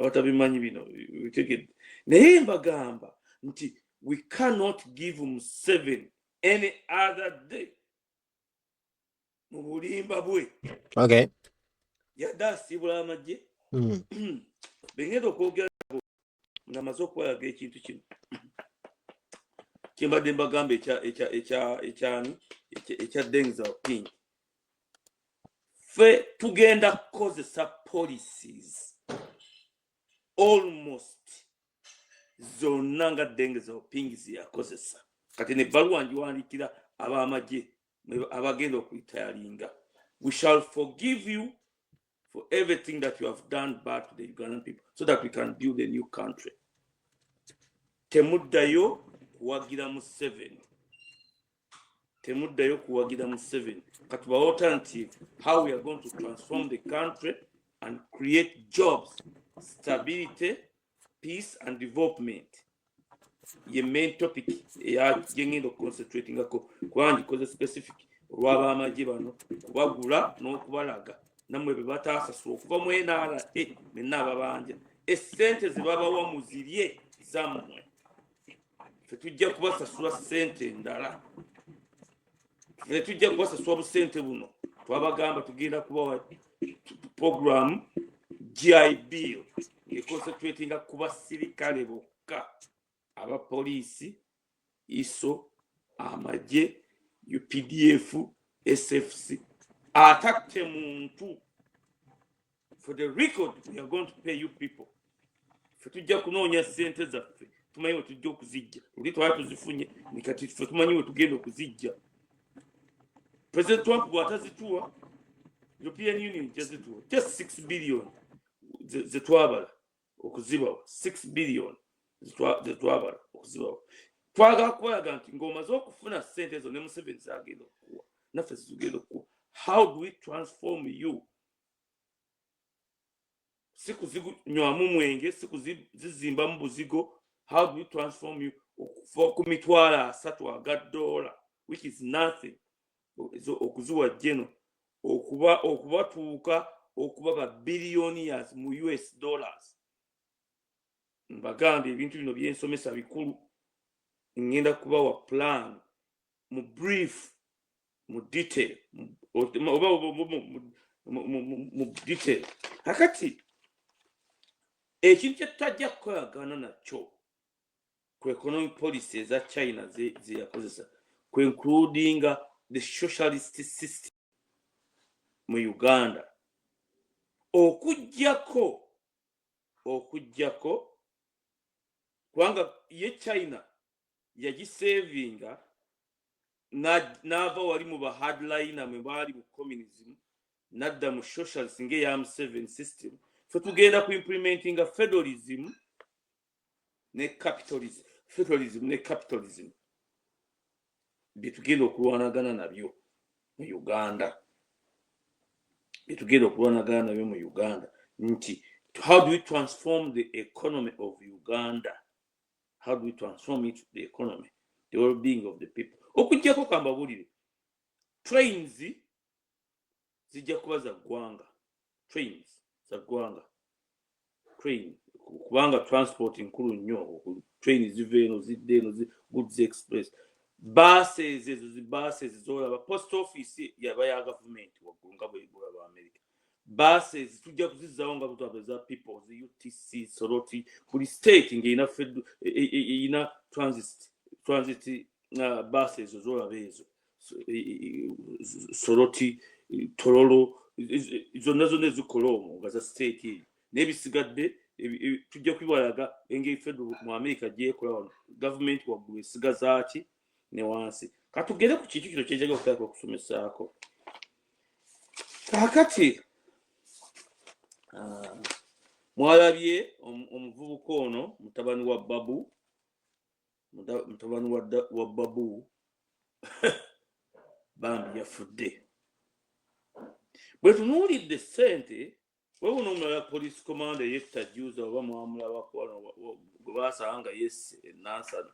abatabimanyi bino bitegedde naye mbagamba nti we cannot give Museveni any other day mu bulimba bwe Okay. yadde asiibula amagye bengenda okwogera nga maze okwalaga ekintu kino kyembadde mbagamba ekya Deng Xiaoping fe tugenda kukozesa policies almost zonna nga Deng Xiaoping ziyakozesa kati nebbaluwa ngiwandiikira ab'amagye abagenda okwitayalinga. We shall forgive you for everything that you have done bad to the Ugandan people so that we can build a new country. Temuddayo kuwagira Museveni. Temuddayo kuwagira Museveni. Katuba alternative how we are going to transform the country and create jobs, stability, peace and development. Ye main topic ya jengendo concentrating ako kwanji koze specific olwaba amagye bano kubagula n'okubalaga namwe bebatasasula okuva mu NRA menna ababanja essente zibabawa muzirye zammwe fe tujja kubasasula ssente endala fe tujja kubasasula busente buno twabagamba tugenda kubawa program GI bill concentrating kuba sirikale bokka aba polisi ISO amagye UPDF SFC attacked muntu for the record we are going to pay you people fe tujja kunoonya sente zaffe tumanyi tujja okuzijja oli twali tuzifunye nikati fe tumanyi tugenda okuzijja. President Trump bw'atazituwa European Union jazituwa just 6 billion zetwabala okuzibawa 6 billion zetwabala okuzibawa twagala kubalaga nti ng'omaze okufuna ssente ezo ne Museveni zagenda okukuwa naffe zitugenda okukuwa. How do we transform you? Siku zinywamu mwenge siku zizimba mu buzigo. How do we transform you okuva ku mitwalo 3 aga dola which is nothing okuzuwa jeno okubatuuka okuba ba billionaires mu US dollars. Mbagamba ebintu bino byensomesa bikulu ngenda kubawa plan mu brief mu detail mu detail. Hakati ekintu kyetajja kukolagana nakyo ku economic policy eza China zeyakozesa ku including the socialist system mu Uganda okujjako kubanga ye China yagisavinga n'ava wali mu ba hardliner mwe bali mu communism nadda mu socialist ngeya Museveni system. Fe tugenda ku implementing a federalism ne capitalism bitugenda okulwanagana nabyo mu Uganda. Nti how do we transform the economy of Uganda? How do we transform it, the economy, the well-being of the people? Okujjako kambabulire trains zijja kuba za ggwanga. Kubanga transport nkulu nnyo. Train ziva eno zidde eno goods express. Buses zolaba post office yaba ya government waggulu nga bw'egula ba America. Buses tujja kuzizzawo nga butwabeza people UTC Soroti kuli state ng'erina transit buses zolaba ezo Soroti Tororo zonna ezikola omwo nga za state eyo n'ebisigadde tujja kubibalaga engeri federal mu America gyekola wano government waggulu esiga zaaki ne wansi. Katugere ku kintu kino kyenjaga okutalaka okusomesaako. Kakati mwalabye omuvubuka ono mutabani wa Babu bambi yafudde. Bwe tunuulidde ssente webuno omulala police commander yettajuuza oba mwamulabako gwe baasanga yes Nansana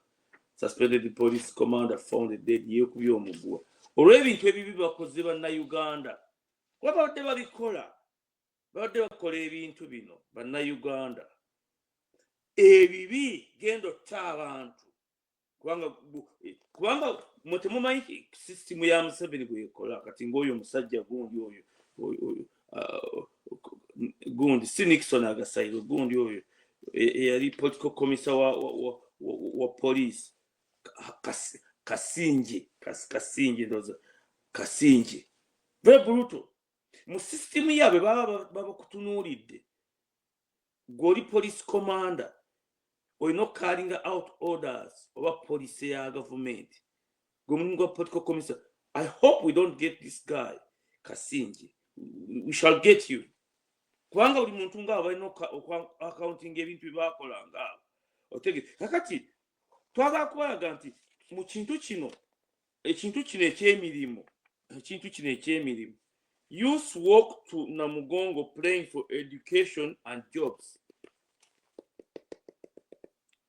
suspended police commander found dead yeekubye omuguwa olw'ebintu ebibi bakoze bannayuganda babadde bakola ebintu bino bannayuganda ebibi gendo tabantu kubanga mutemumanyi system ya Museveni bwekola kati ngoyo musajja gundi oyo gundi si Nixon agasayiro gundi oyo yali political commissar wa police Kasinje ndoza Kasinje very brutal mu system yabe baba kutunulidde goli police commander or not carrying out orders over policy government. Gomungo political commissar. I hope we don't get this guy, Kasinji. We shall get you. Kwanga uli muntunga aba no accounting ebintu bakola nga. Otege. Kakati twaga kwaga nti mu kintu kino ekyemirimu. Youth walk to Namugongo praying for education and jobs.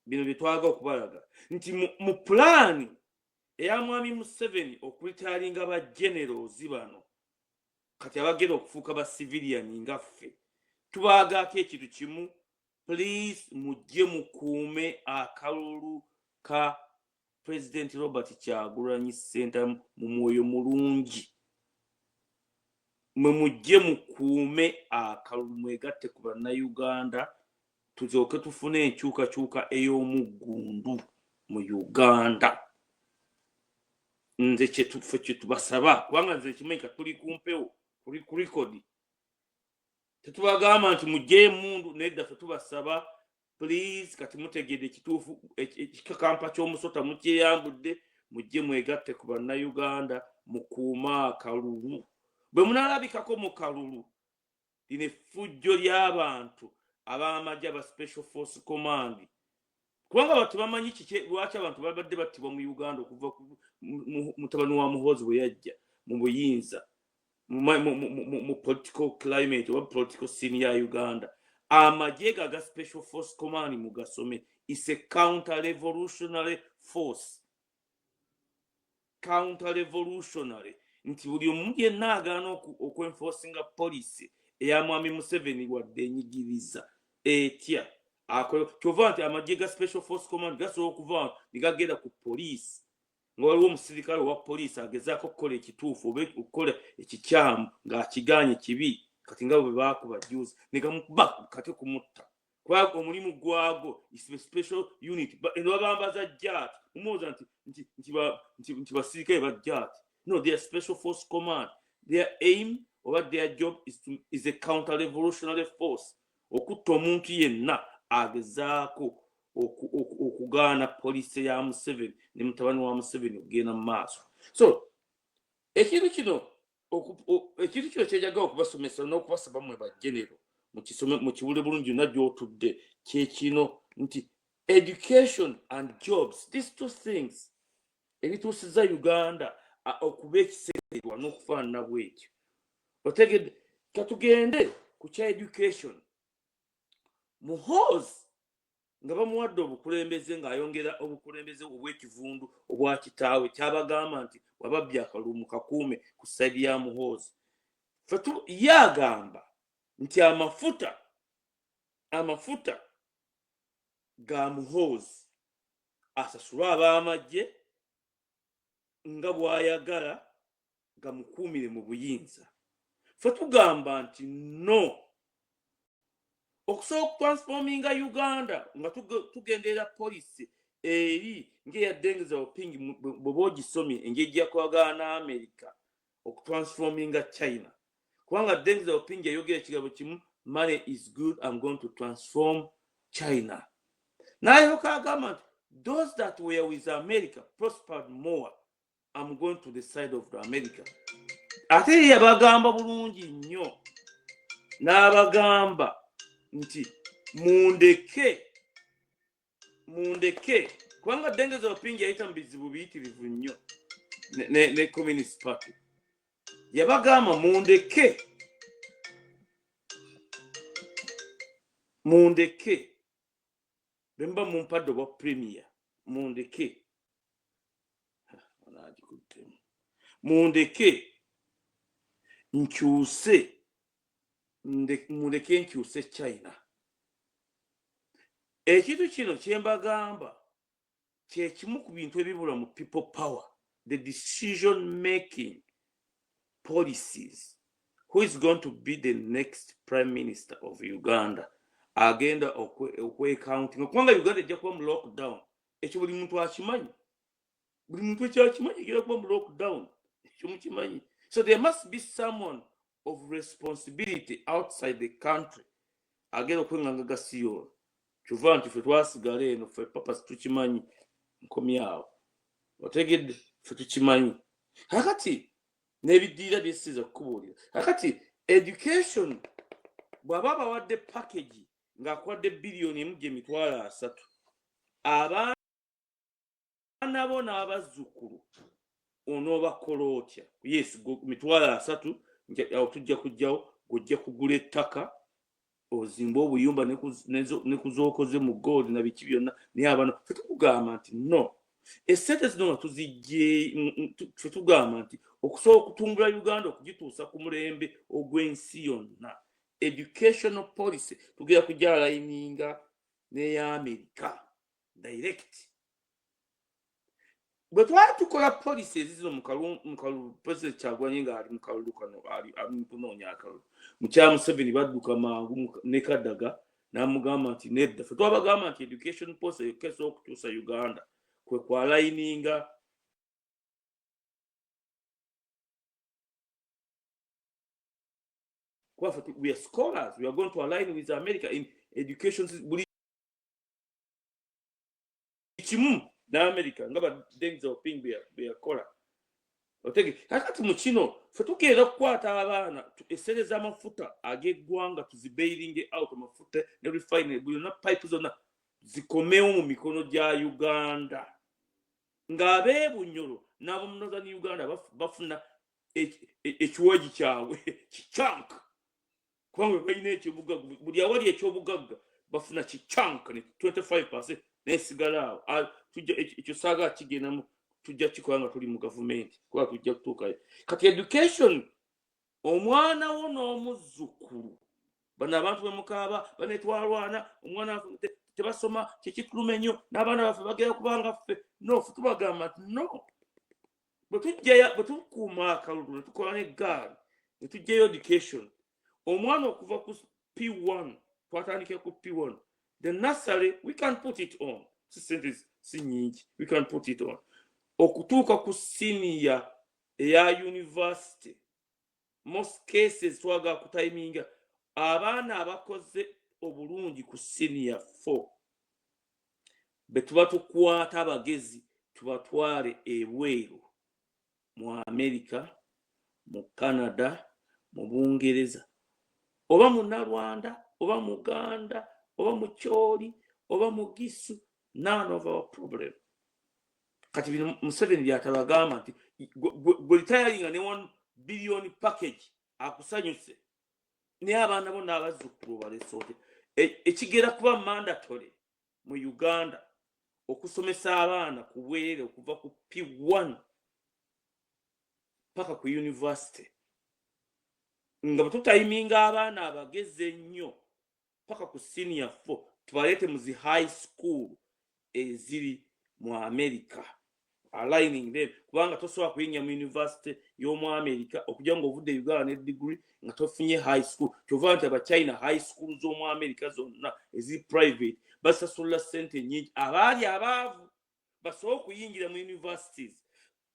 Bino bitwaga okubalaga nti mu plan eya mwami Museveni okulitalinga ba generals bano kati abagenda okufuuka ba civilian ngaffe tubagako ekintu kimu, please mujje mukuume akalulu ka President Robert Kyagulanyi Center mu mwoyo mulungi, mujje mukuume akalulu mwegatte ku bannayuganda tuzoke tufune enkyukakyuka ey'omuggundu mu Uganda. Nze kye tubasaba kubanga nze kimanyika tuli kumpewo tuli ku record tetubagamba nti mujje emundu nedda ffe tubasaba please kati mutegedde ekituufu ekikakampa ky'omusota mukyeyambudde mujje mwegatte ku bannayuganda mukuuma akalulu bwe munaalabikako mu kalulu lino effujjo ly'abantu abamajja aba special force command kubanga batu bamanyi kiki lwaki abantu babadde battibwa mu Uganda okuva ku mutabani wa Muhoozi bwe yajja mu buyinza mu political climate or political scene ya Uganda. Amajje ga special force command mu gasome is a counter revolutionary force. Counter revolutionary nti buli omuntu yenna agaana okwenforcinga policy eya mwami Museveni wadde enyigiriza etya kyova nti amajje ga special force command gasobola okuva nigagenda ku police nga waliwo omusirikale wa police agezaako okukola ekituufu oba okukola ekikyamu ng'akiganye kibi kati nga bwe baakuba juzi negamukuba kati kumutta kwago omulimu gwago is a special unit babambaza jaati umuuza nti basirikale ba jaati. No, they are special force command. Their aim or their job is a counter-revolutionary force. Okutta omuntu yenna agezaako okugaana poliisi ya Museveni ne mutabani wa Museveni okugenda mu maaso. So ekintu kino kyejagala okubasomesa n'okubasaba mmwe bagenero mu kiwule bulungi yonna gy'otudde kyekino nti education and jobs, these two things ebituusizza Uganda okuba ekisekererwa n'okufaanana bwekyo. Otegedde katugende ku kya education. Muhoozi nga bamuwadde obukulembeze ng'ayongera obukulembeze obw'ekivundu obwa kitaawe kyabagamba nti wababbya akalulu mu kakuume ku sayidi ya Muhoozi. Ye agamba nti amafuta ga Muhoozi asasulwa ab'amagye nga bw'ayagala gamukuumire mu buyinza. Ffe tugamba nti no, okusobola okutransforminga Uganda nga tugenderera policy eri ng'eya Deng Xiaoping bw'oba ogisomye engeri gy'akwagala ne America okutransforminga China. Kubanga Deng Xiaoping yayogera ekigabo kimu, money is good, I'm going to transform China. N'alyoka agamba nti those that were with America prospered more, I'm going to the side of America. Ate yabagamba bulungi nnyo n'abagamba nti mundeke kubanga Deng Xiaoping yayita mu bizibu biyitirivu nnyo ne Communist Party. Yabagamba mundeke bemba mumpadde obwa premier mundeke nkyuse China. ekintu kino kyembagamba kyekimu ku bintu ebibula mu people power, the decision making policies. Who is going to be the next prime minister of Uganda? Agenda okwecounting kubanga Uganda ejja kuba mu lockdown. Ekyo buli muntu akimanyi, buli muntu ekyakimanyi egenda kuba mu lockdown, ekyo mukimanyi. So there must be someone of responsibility outside the country agenda okwenganga gasiyo. Kyuva nti ffe twasigala eno ffe papa situkimanyi nkomyawo otegedde ffe tukimanyi. Kakati n'ebiddiira byesiza kukubuulira. Kakati education bw'aba bawadde package ng'akwadde biliyoni $1.3 abaana bo n'abazzukulu onoobakola otya? Yes, $3 awo tujja kujjawo gojja kugula ettaka ozimba obuyumba ne kuzookoze mu gold na biki byonna, naye abaana ffe tukugamba nti no, essente zino nga tuzijje ffe tugamba nti okusobola okutumbula Uganda okugituusa ku mulembe ogw'ensi yonna, educational policy tugenda kujja aligninga n'eya America direct. Bwe twali tukola policies zino mu kalulu President Kyagulanyi nga ali mu kalulu kano ali mu kunoonya akalulu, mukyala Museveni badduka mangu ne Kadaga n'amugamba nti nedda ffe twabagamba nti education policy ekeesa okukyusa Uganda kwe kwalininga we are scholars, we are going to align with America in education. Buli kimu na America nga ba Deng Xiaoping beyakola otege. Kakati mu kino ffe tugenda kukwata abaana essere z'amafuta ag'eggwanga tuzibairinge out amafuta ne refinery byonna pipe zonna zikomewo mu mikono gya Uganda, ng'abeebunyolo n'abo mu Northern Uganda bafuna ekiwaji kyabwe kichank kubanga balina ekyobugagga, buli awali ekyobugagga bafuna kichank ne 25% nesigala awo. Ekyo saaga kigendamu tujja kikola nga tuli mu gavumenti kuba tujja kutuukayo. Kati education omwana wo n'omuzzukulu bano abantu bemukaaba banetwalwana omwana tebasoma kyekituluma ennyo n'abaana baffe bagenda kubanga ffe no ffe tubagamba nti no, bwe tukuuma akalulu ne tukola n'eggaali ne tujjayo education omwana okuva ku P1 twatandike ku P1 the nursery we can put it on si nyingi, we can put it on okutuuka ku senior eya university. Most cases twaga ku timinga abaana abakoze obulungi ku senior 4 betuba tukwata abagezi tubatwale ebweru mu America, mu Canada, mu Bungereza, oba mu Nalwanda, oba mu Uganda, oba mu Choli, oba mu Gisu. None of our problem. Kati bino Museveni byatabagamba nti gwe retiringa ne $1 billion package akusanyuse naye abaana bo n'abazzukulu balesote. Ekigera kuba mandatory mu Uganda okusomesa abaana ku bwerere okuva ku P1 paka ku university, nga bututayiminga abaana abageze ennyo paka ku senior 4 tubaleete mu zi high school eziri mu America, aligning them kubanga tosobola kuyingira mu university y'omu America okujja nga ovudde Uganda ne degree nga tofunye high school. Kyova nti Abachina high school z'omu America zonna eziri private basasula ssente nyingi, abaali abaavu basobola okuyingira mu universities.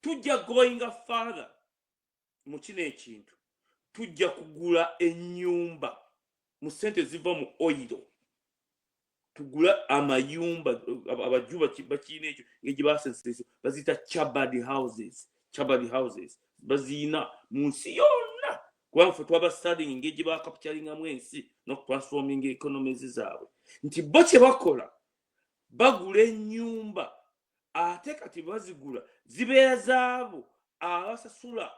Tujja going further mu kino ekintu, tujja kugula ennyumba mu ssente ziva mu oil, tugula amayumba abajuba bakina ekyo ng'egye basensesa bazita chabad houses bazina mu nsi yonna kubanga ffe twaba studying ng'egye bakapitalingamu ensi n'okutransforming economies zaabwe. Nti bo kye bakola bagula ennyumba ate kati bazigula zibeera zaabo abasasula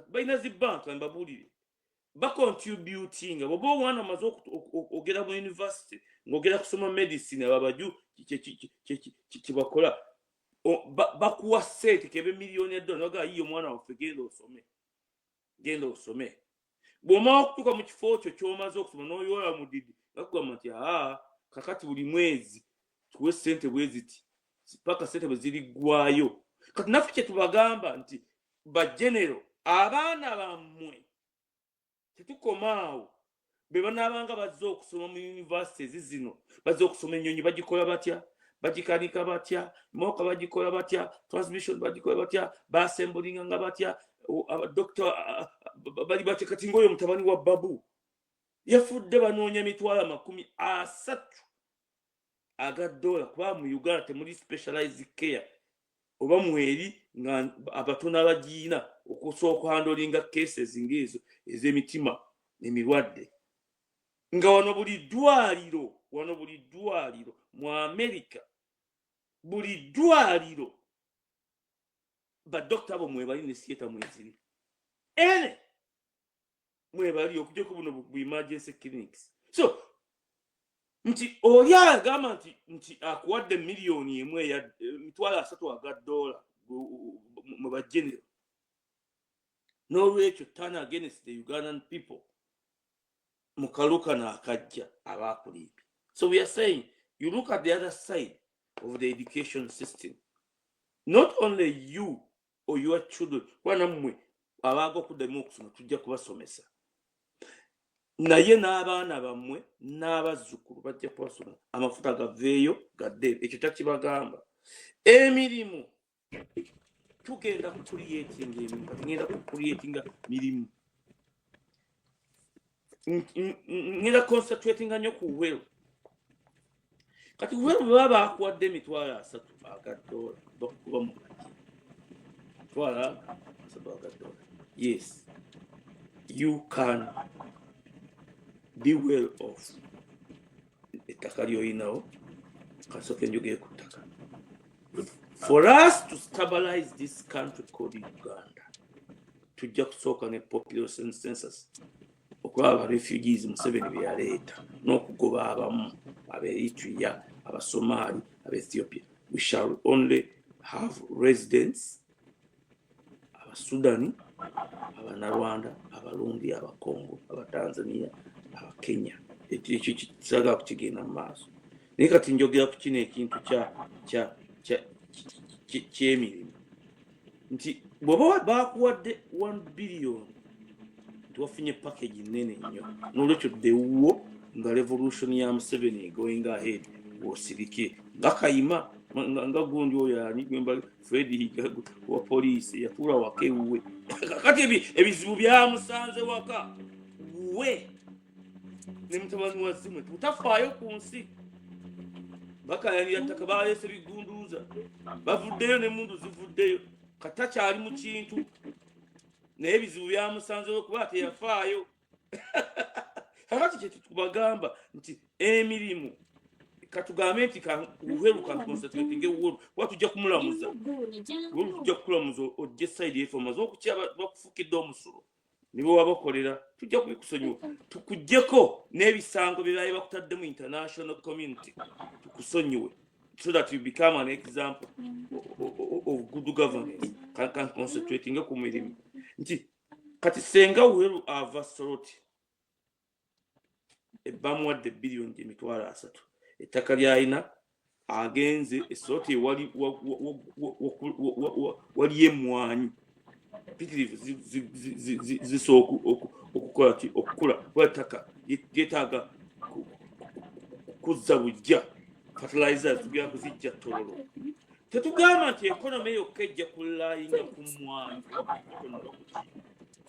balina zibanka mbabuulire bacontributing. Bw'oba omwana amaze ogera mu university ng'ogera kusoma medicine ababaju kyebakola bakuwa sente kebe $1,000,000 baga yiyo omwana waffe genda osome. Bw'omala okutuuka mu kifo kyo ky'omaze okusoma n'oyola mudidi bakugamba nti kakati buli mwezi tuwe sente bweziti paka sente bwezirigwayo kati naffe kye tubagamba nti bagenero abaana bammwe tetukomaawo be banaabanga bazze okusoma mu universities zino bazze okusoma ennyonyi bagikola batya bagikanika batya moka bagikola batya transmission bagikola batya baassembulinga nga batya abadokita bali batya kati ng'oyo mutabani wa babu yafudde banoonya $30,000 aga dola kuba mu Uganda temuli specialized care oba mweri nga abatono abagiina okusooka okuhandolinga cases ng'ezo ez'emitima emirwadde nga wano buli ddwaliro mu America buli ddwaliro badokita abo mwebali ne theatre mweziri ene mwebali okujjako buno bu emergency clinics so nti oli agamba nti akuwadde miliyoni emu ya $3 aga dola mu bagenero n'olwekyo turn against the Ugandan people mukaluka n'akajja abaakulimbi. So we are saying you look at the other side of the education system, not only you or your children wanammwe abaga okuddamu okusoma tujja kubasomesa naye n'abaana bammwe n'abazzukulu bajja kubasoma amafuta gaveeyo gadde ekyo takibagamba emirimu tugenda kucreatinga mirimu ngenda concentratinga nnyo ku Uweru kati Uweru baba bakuwadde $30,000 aga dola bakuba mu $30,000 aga dola. Yes, you can be well off ettaka ly'olinawo kasooke njogere ku ttaka. For us to stabilize this country called Uganda tujja kusooka ne population census okulaba refugees Museveni bye yaleeta n'okugoba abamu Eritrea, Somali, Ethiopia. We shall only have residents Sudani, Rwanda, Burundi, Congo, Tanzania, Kenya. Ekyo kisaga kukigenda mu maaso. Naye kati njogera ku kino ekintu ky'emirimu nti bw'oba bakuwadde $1 billion tuwafunye package nene nnyo n'olwekyo ddewo nga revolution ya Museveni going ahead wosirike nga Kayima nga gundi oyo ani gwemba Fred wa police yatuula waka ewuwe kati ebizibu byamusanze waka we ne mutabani wa Zimwe tutafaayo ku nsi bakayalira ttaka baleese bigunduuza bavuddeyo n'emmundu zivuddeyo katakyali mu kintu naye ebizibu byamusanzewo kuba teyafaayo kakati kye tukubagamba nti emirimu katugambe nti Uweru kanconcentrating Uweru kuba tujja kumulamuza Uweru tujja kukulamuza ojje side yefe omaze okukya bakufukidde omusulo nibo wabakolera tujja kubikusonyiwa tukuggyeko n'ebisango bye baali bakutadde mu international community tukusonyiwe so that you become an example of good governance can concentrating ku mirimu nti kati senga Uweru ava Soroti ebamuwadde billion $30,000 ettaka ly'alina agenze Soroti wali emmwanyi pitirivu zisooka okukula kw'ettaka lyetaaga kuzza bujja fertilizers tugenda kuzijja tololo tetugamba nti economy yokka ejja kulayinga ku mmwanyi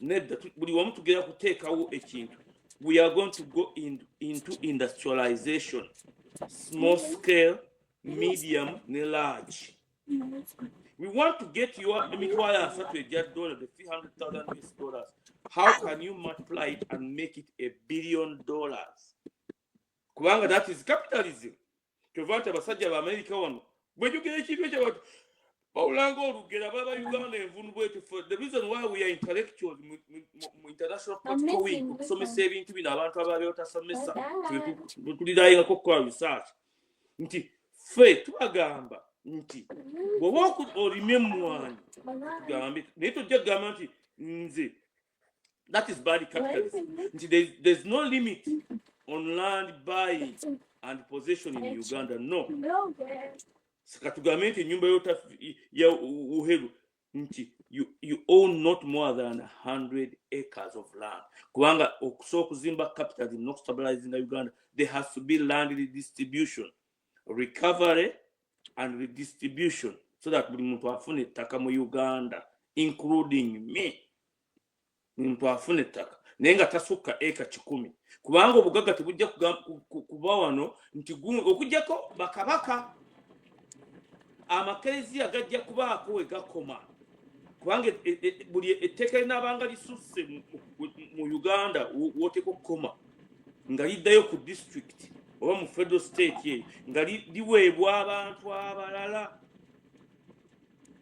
nedda buli wamu tugenda kuteekawo ekintu. We are going to go into industrialization, small scale, medium, and large. We want to get your $300,000, the $300,000. How can you multiply it and make it $1 billion? Kubanga that is capitalism. Kevanta basajja ba America wano. When you get ekintu ekyo Paulango olugera baba Uganda envunu bwetu for the reason why we are intellectuals mu international political wing okusomesa ebintu bino abantu abaali otasomesa tulirayingako okukola research nti ffe tubagamba nti bw'oba olime emmwanyi tugambe naye tojja kugamba nti nze that is bad capitalism nti there's no limit on land buying and possession in Uganda. No. Katugambe nti ennyumba ya Uheru nti you own not more than 100 acres of land. Kubanga okusobola okuzimba capital in not stabilizing Uganda, there has to be land redistribution, recovery and redistribution, so that buli muntu afune ettaka mu Uganda, including me. Muntu afune ettaka naye nga tasukka eka 10, kubanga obugagga tebujja kuba wano nti okujjako bakabaka amakereziya gajja kubaako we gakoma, kubanga buli etteeka linaabanga lisusse mu Uganda wooteko koma nga liddayo ku district oba mu federal state eyo nga liweebwa abantu abalala.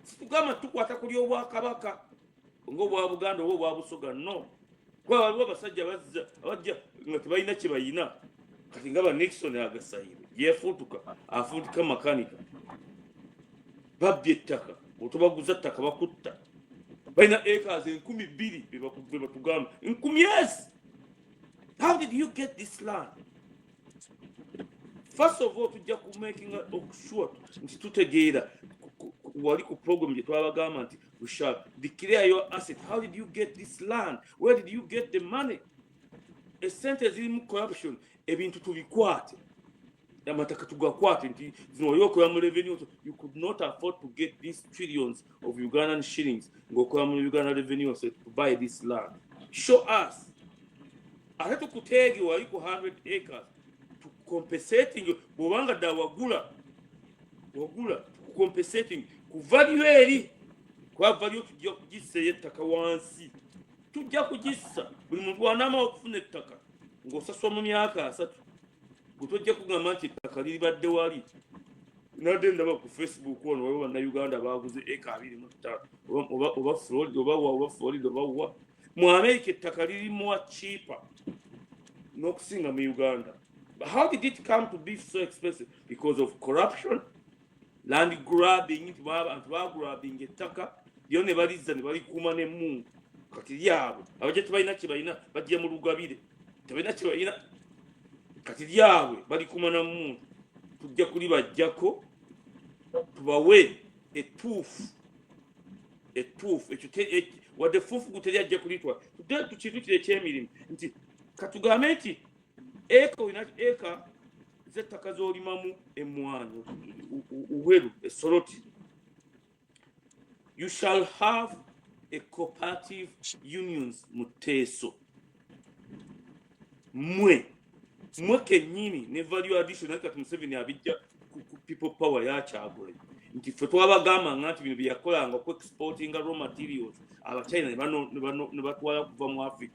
Situgamba tukwata ku ly'obwakabaka ng'obwa Buganda oba obwa Busoga, no. Kuba waliwo abasajja abajja nga tebalina kye bayina, kati nga ba Nixon agasayire yeefuutuka afuutika makanika, babbye ettaka, otobaguza ttaka bakutta, balina acres 2,000 be batugamba 10,000. How did you get this land? First of all, tujja ku making sure nti tutegeera wali ku program gye twabagamba nti we shall declare your asset. How did you get this land? Where did you get the money? Esente zirimu corruption, ebintu tubikwate, amataka tugakwate nti zino yokola mu revenue. You could not afford to get these trillions of Ugandan shillings ng'okola mu Uganda revenue to buy this land. Show us. Ate tukuteege wali ku 100 acres to compensating bw'obanga dda wagula compensating ku value eri, kwa value tujja kugissa ettaka wansi, tujja kugissa buli muntu wanaama okufuna ettaka ng'osaswa mu myaka 3. Gutujja kugamba nti ettaka liribadde wali. Nadde ndaba ku Facebook wano waliwo bannayuganda baaguze eka 25 oba Florida oba Florida oba wa mu America ettaka lirimuwa cheaper n'okusinga mu Uganda. But how did it come to be so expensive? Because of corruption, land grabbing. Abantu bagrabbing ettaka lyo ne balizza ne balikuuma n'emmungu, kati lyabwe abajja tebalina kye balina bajja mu lugabire, tebalina kye balina kati lyabwe balikuuma n'emmungu. Tujja kulibajjako tubawe ettuufu ekyo wadde fuufu guteri ajja kulitwala. Tudde tukitukire ekyemirimu nti katugambe nti eka z'ettaka z'olimamu emmwanyi Uheru Esoroti, you shall have a cooperative unions muteeso. Mwe kennyini ne value addition kati Museveni abijja ku people power yakyagula nti ffe twabagamba nti bino bye yakolanga ku exportinga raw materials Abachina ne batwala kuva mu Africa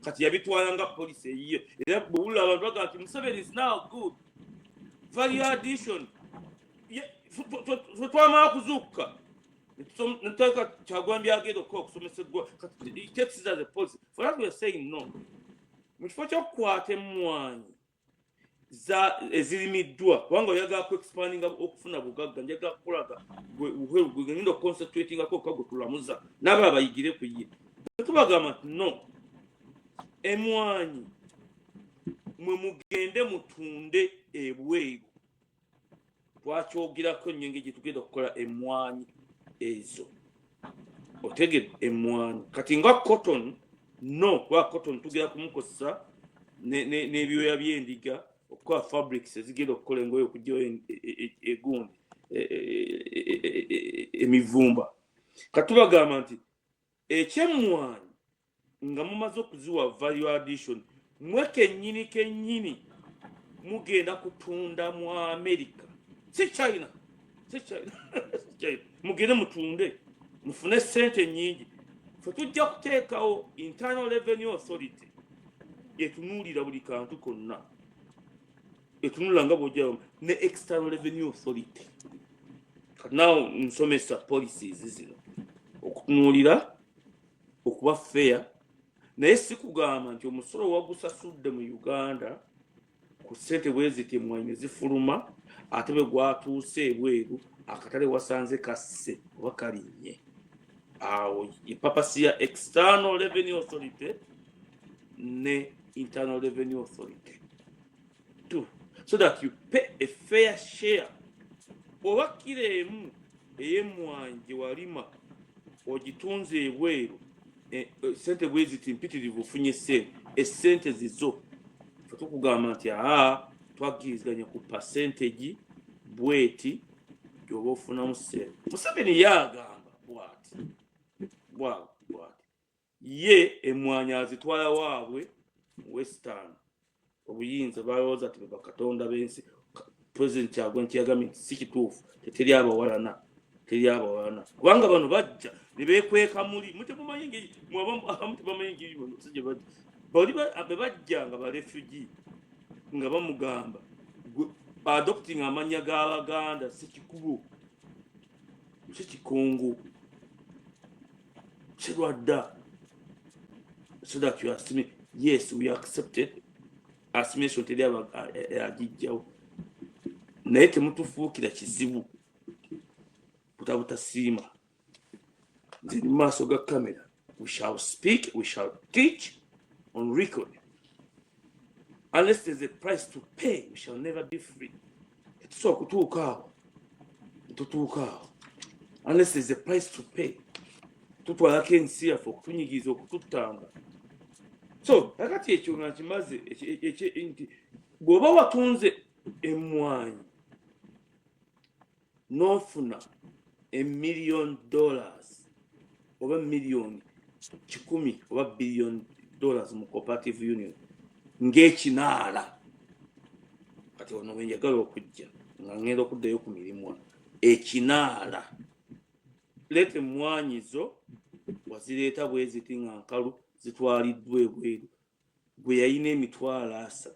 kati yabitwala nga policy eyiyo. Era bw'owulira abantu baga nti Museveni is now good value addition, twamala kuzuukuka netaka kyagwambye agenda okukola okusomesebwa kati takes as a policy. For that we are saying no. Mu kifo ky'okukwata emmwanyi ezirimiddwa kubanga oyagala ku expandinga okufuna bugagga, njagala kukolaga Uheru gwegenda oconcentratingako okagwe tulamuza n'abo abayigire ku ye. Tubagamba nti no, emmwanyi mwe mugende mutunde ebweru. Twakyogerako nnyo engeri gye tugenda okukola emmwanyi ezo. Otegedde emmwanyi kati nga cotton, no, kuba cotton tugenda kumukozesa n'ebyoya by'endiga okukola fabrics ezigenda okukola engoye okugyayo egundi emivumba. Katubagamba nti ekyemmwanyi nga mumaze okuziwa value addition, mwe kennyini mugenda kutunda mu America, si China. Mugende mutunde mufune sente nyingi. Ffe tujja kuteekawo internal revenue authority etunuulira buli kantu konna, etunula nga bw'ojja ne external revenue authority. Now nsomesa policies zino okutunuulira, okuba fair, naye si kugamba nti omusolo wagusasudde mu Uganda ku ssente bweziti emmwanyi ne zifuluma ate bwe gwatuuse ebweru akatale wasanze kasse oba kalinnye. Awo epapasi ya external revenue authority ne internal revenue authority. so that you pay a fair share. Oba kilo emu ey'emmwanyi gye walima ogitunze ebweru, sente bwe ziti mpitirivu ofunye essente zizo, fe tukugamba nti twakkiriziganya ku percentage bweti gy'oba ofunamu ssente. Museveni yagamba bw'ati ye emmwanyi azitwala waabwe mu Western. Obuyinza balowooza ti bakatonda b'ensi. President Kyagulanyi yagambye nti si kituufu, teri abawalana. Kubanga bano bajja ne beekweka muli mutemumanyi engeri abamu tebamanyi engeri bano si gye bajja. Bali bajja nga barefugee nga bamugamba adopting amanya g'Abaganda si kikubo, si kikungu, kirwadda. So that you assume, yes, we accepted assimilation teri agijjawo, naye temutufuukira kizibu butabutasiima. Nze mu maaso ga kamera, we shall speak, we shall teach on record. Unless there's a price to pay, we shall never be free. So kutuuka awo unless there's a price to pay, tutwalako ensi yaffe okutunyigiza okututanga. So kakati ekyo nga kimaze nti bw'oba watunze emmwanyi n'ofuna $1 million oba million 10 oba $1 billion mu cooperative union ng'ekinaala, kati ono we njagala okujja nga ngenda okuddayo ku mirimu, ekinaala leeta emmwanyi zo wazireeta bwe ziti nga nkalu zitwaliddwa ebweru, gwe yalina emitwalo 3,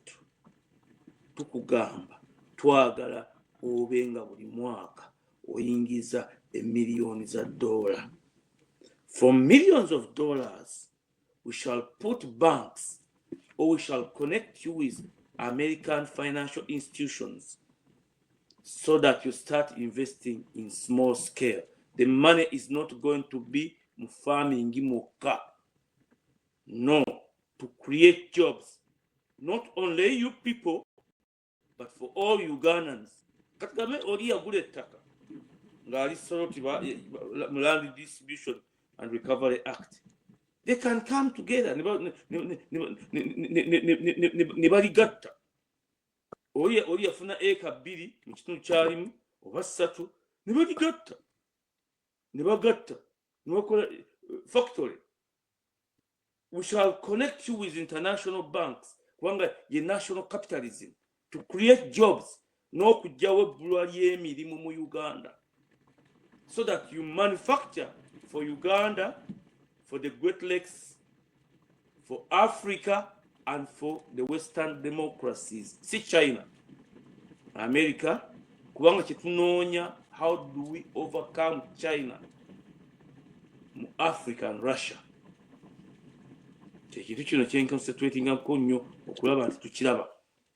tukugamba twagala obe nga buli mwaka oyingiza emiliyoni za $. From millions of dollars, we shall put banks, or we shall connect you with American financial institutions so that you start investing in small scale. The money is not going to be farming moka. No, to create jobs, not only you people, but for all Ugandans. Katagame ori agule ettaka ngali soroti mu Land Distribution and Recovery Act. They can come together. Ne baligatta. Ori yafuna eka 2 mu kitundu kyalimu oba 3, ne baligatta. Ne bagatta. Ne bakola factory. We shall connect you with international banks, kubanga ye national capitalism, to create jobs, n'okujjawo ebbulwa ly'emirimu mu Uganda, so that you manufacture for Uganda, for the Great Lakes, for Africa, and for the Western democracies. Si China, America, kubanga kyetunoonya, how do we overcome China, Africa and Russia? Ekintu kino kyenconcentratingako nnyo okulaba nti tukiraba,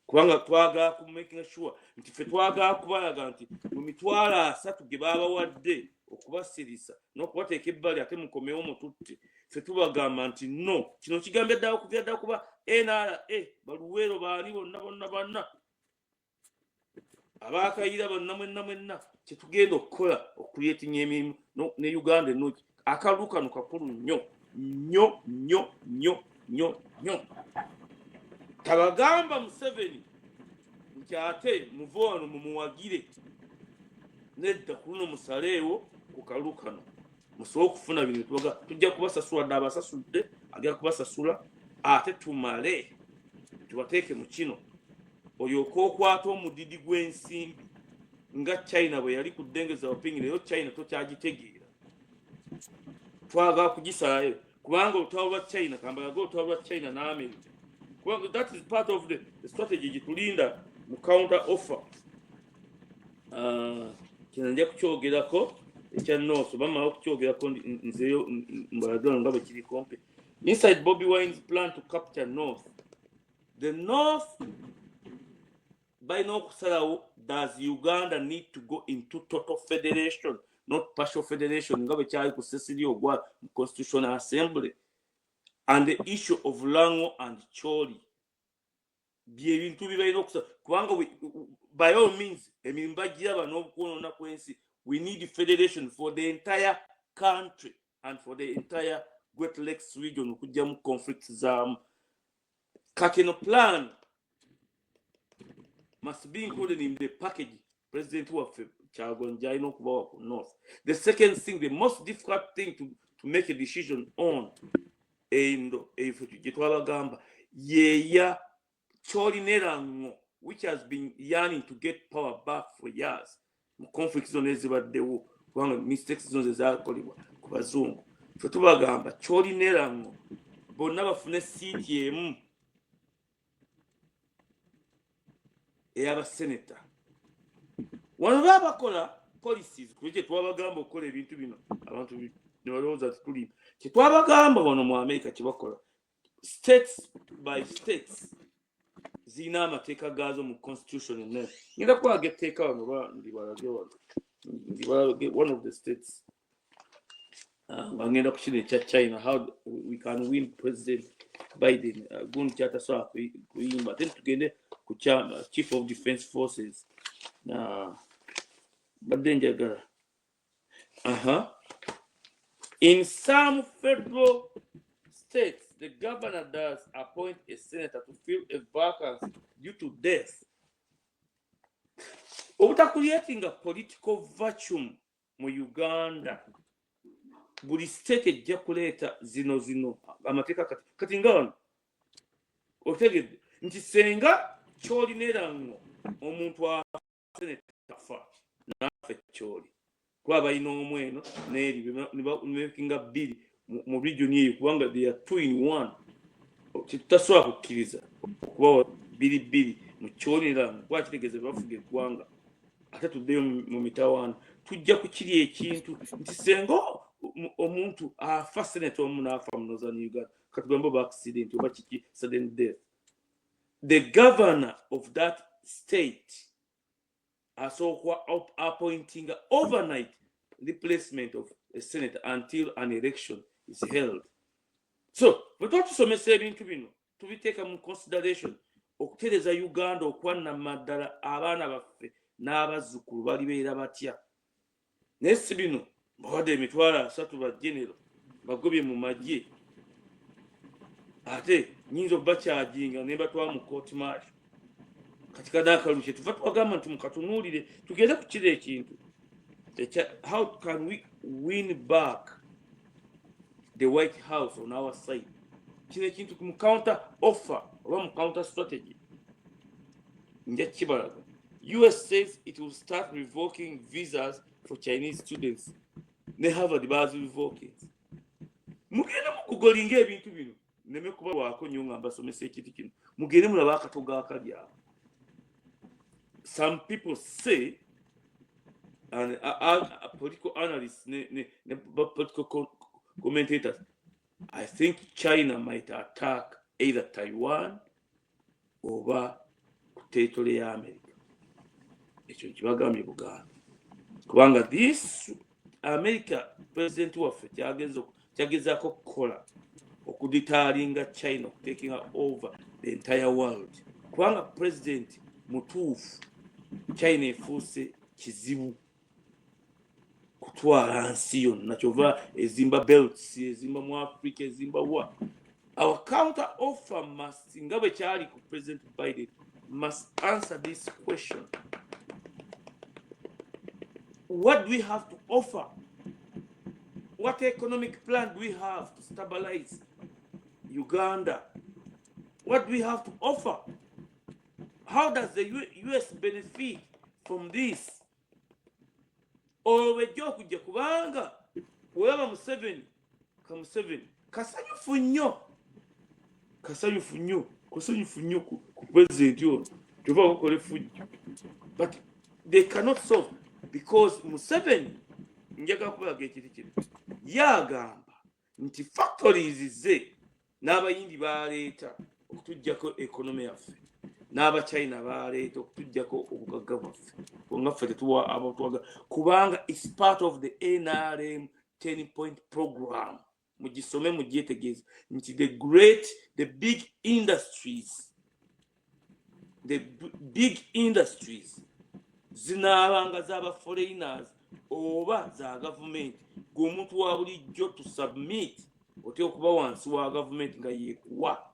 kubanga twagala ku making sure nti ffe twagala kubalaga nti mu mitwalo 3 ge baabawadde okubasirisa n'okubateeka ebbali ate mukomewo mututte, ffe tubagamba nti no, kino kigambye ddala okuvya ddala kuba NRA baluweero baali bonna abaakayira bonna mwenna kyetugenda okukola okuyeetinya emirimu ne Uganda enoki. Akalulu kano kakulu nnyo. Tabagamba Museveni nti ate muve wano mumuwagire, nedda kuno musaleewo ku kalulu kano musobola okufuna bino tubaga tujja kubasasula dda abasasudde agenda kubasasula ate tumale tubateeke mu kino olyoka okwata omudidi gw'ensimbi nga China bwe yali ku ddengeza opingire yo China tokyagitegeera, twagala kugisalayo kubanga olutalo lwa China kambalaga olutalo lwa China n'America. Well, that is part of the strategy gitulinda mu counter offer. Kinajja kukyogerako ekya North bamala okukyogerako nzeyo mbalagano nga bwe kiri kompe. Inside Bobi Wine's plan to capture North, the North by no kusalawo, does Uganda need to go into total federation, not partial federation nga bwe kyali ku Cecily Ogwa Constitutional Assembly? And the issue of Lango and Choli, byebintu bibalina okusa kubanga by all means emirimu bagiraba n'okuwonoona kw'ensi. We need federation for the entire country and for the entire Great Lakes region okujjamu conflicts zaamu. Kateno plan must be included in the package President waffe Kyagulanyi alina okubawa ku North. The second thing, the most difficult thing to make a decision on gye twabagamba yeya Kyolinerango, which has been yearning to get power back for years. Mu conflicts zonna ezibaddewo kubanga mistakes zonna ezaakolebwa ku bazungu. Ffe tubagamba Kyolinerango bonna bafune siiti emu ey'abaseneta. Wano babakola policies kwe kye twabagamba okukola ebintu bino abantu ne balowooza titulima. Kye twabagamba wano mu America kye bakola states by states zina amateeka gaazo mu constitution enne. Ngenda kulaga etteeka wano ndibalage wano. One of the states ngenda ku kino ekya China, how we can win President Biden gundi kyatasobola kuyimba. Then tugende ku Chief of Defense Forces badde njagala. In some federal states, the governor does appoint a senator to fill a vacancy due to death. Obutakuleetinga a political vacuum mu Uganda, buli state ejja kuleeta zino amateeka kati nga wano otegedde nti senga Kyolinerango omuntu wa senator afa n'afa Kyoli kuba balina omu eno n'eri nebekinga bbiri mu region eyo kubanga they are 2 in 1. Tutasobola kukkiriza okubawa bbiri mu Kyolinerango kuba kitegeeza bafuga eggwanga ate tuddeyo mu mitawaana. Tujja ku kiri ekintu nti senga omuntu afa senator omu n'afa mu Northern Uganda katugambe oba accident oba kiki sudden death, the governor of that state asooka appointing overnight replacement of a senator until an election is held. So bwe twatusomesa ebintu bino tubiteeka mu consideration okutereza Uganda okwanama ddala abaana baffe n'abazzukulu balibeera batya. Naye si bino bawadde emitwalo 3 ba genero bagobye mu magye ate nyinza obakyajinga ne batwala mu court martial. Kati kadaakalukye tuva twagamba nti mukatunuulire tugende ku kiri ekintu. How can we win back the White House on our side? Kino ekintu mu counter offer oba mu counter strategy nja kibalaga. US says it will start revoking visas for Chinese students. Ne Harvard bazi revoking. Mugende mukugolinga ebintu bino neme kubalwako nnyo nga mbasomesa ekiti kino. Mugende mulaba akatoga akalya. Some people say, and political analysts, political commentators, I think China might attack either Taiwan or territory ya America. Ekyo kibagambye Buganda. Kubanga this America president waffe kyagezaako okukola okuditaalinga China taking over the entire world. Kubanga president mutuufu China efuuse kizibu kutwala nsi yonna kyova ezimba belts ezimba mu Africa ezimba wa. Our counter offer must, nga bwe kyali ku President Biden, must answer this question. What do we have to offer? What economic plan do we have to stabilize Uganda? What do we have to offer? How does the US benefit from this? Olwejja okujja kubanga weeba Museveni kasanyufu nnyo ku president ono tuva bakole fujjo, but they cannot solve because Museveni njaga kubalaga ekiti kino yagamba nti factories ze n'abayindi baleeta okutujjako economy yaffe n'abachina baleeta okutujjako obugagga bwaffe nga ffe tetuwa abatwaga kubanga it's part of the NRM 10-point program. Mugisome mugyetegeeze nti the big industries the big industries zinaabanga z'aba foreigners oba za government g'omuntu wa bulijjo to submit oteeka okuba wansi wa government nga yeekuwa,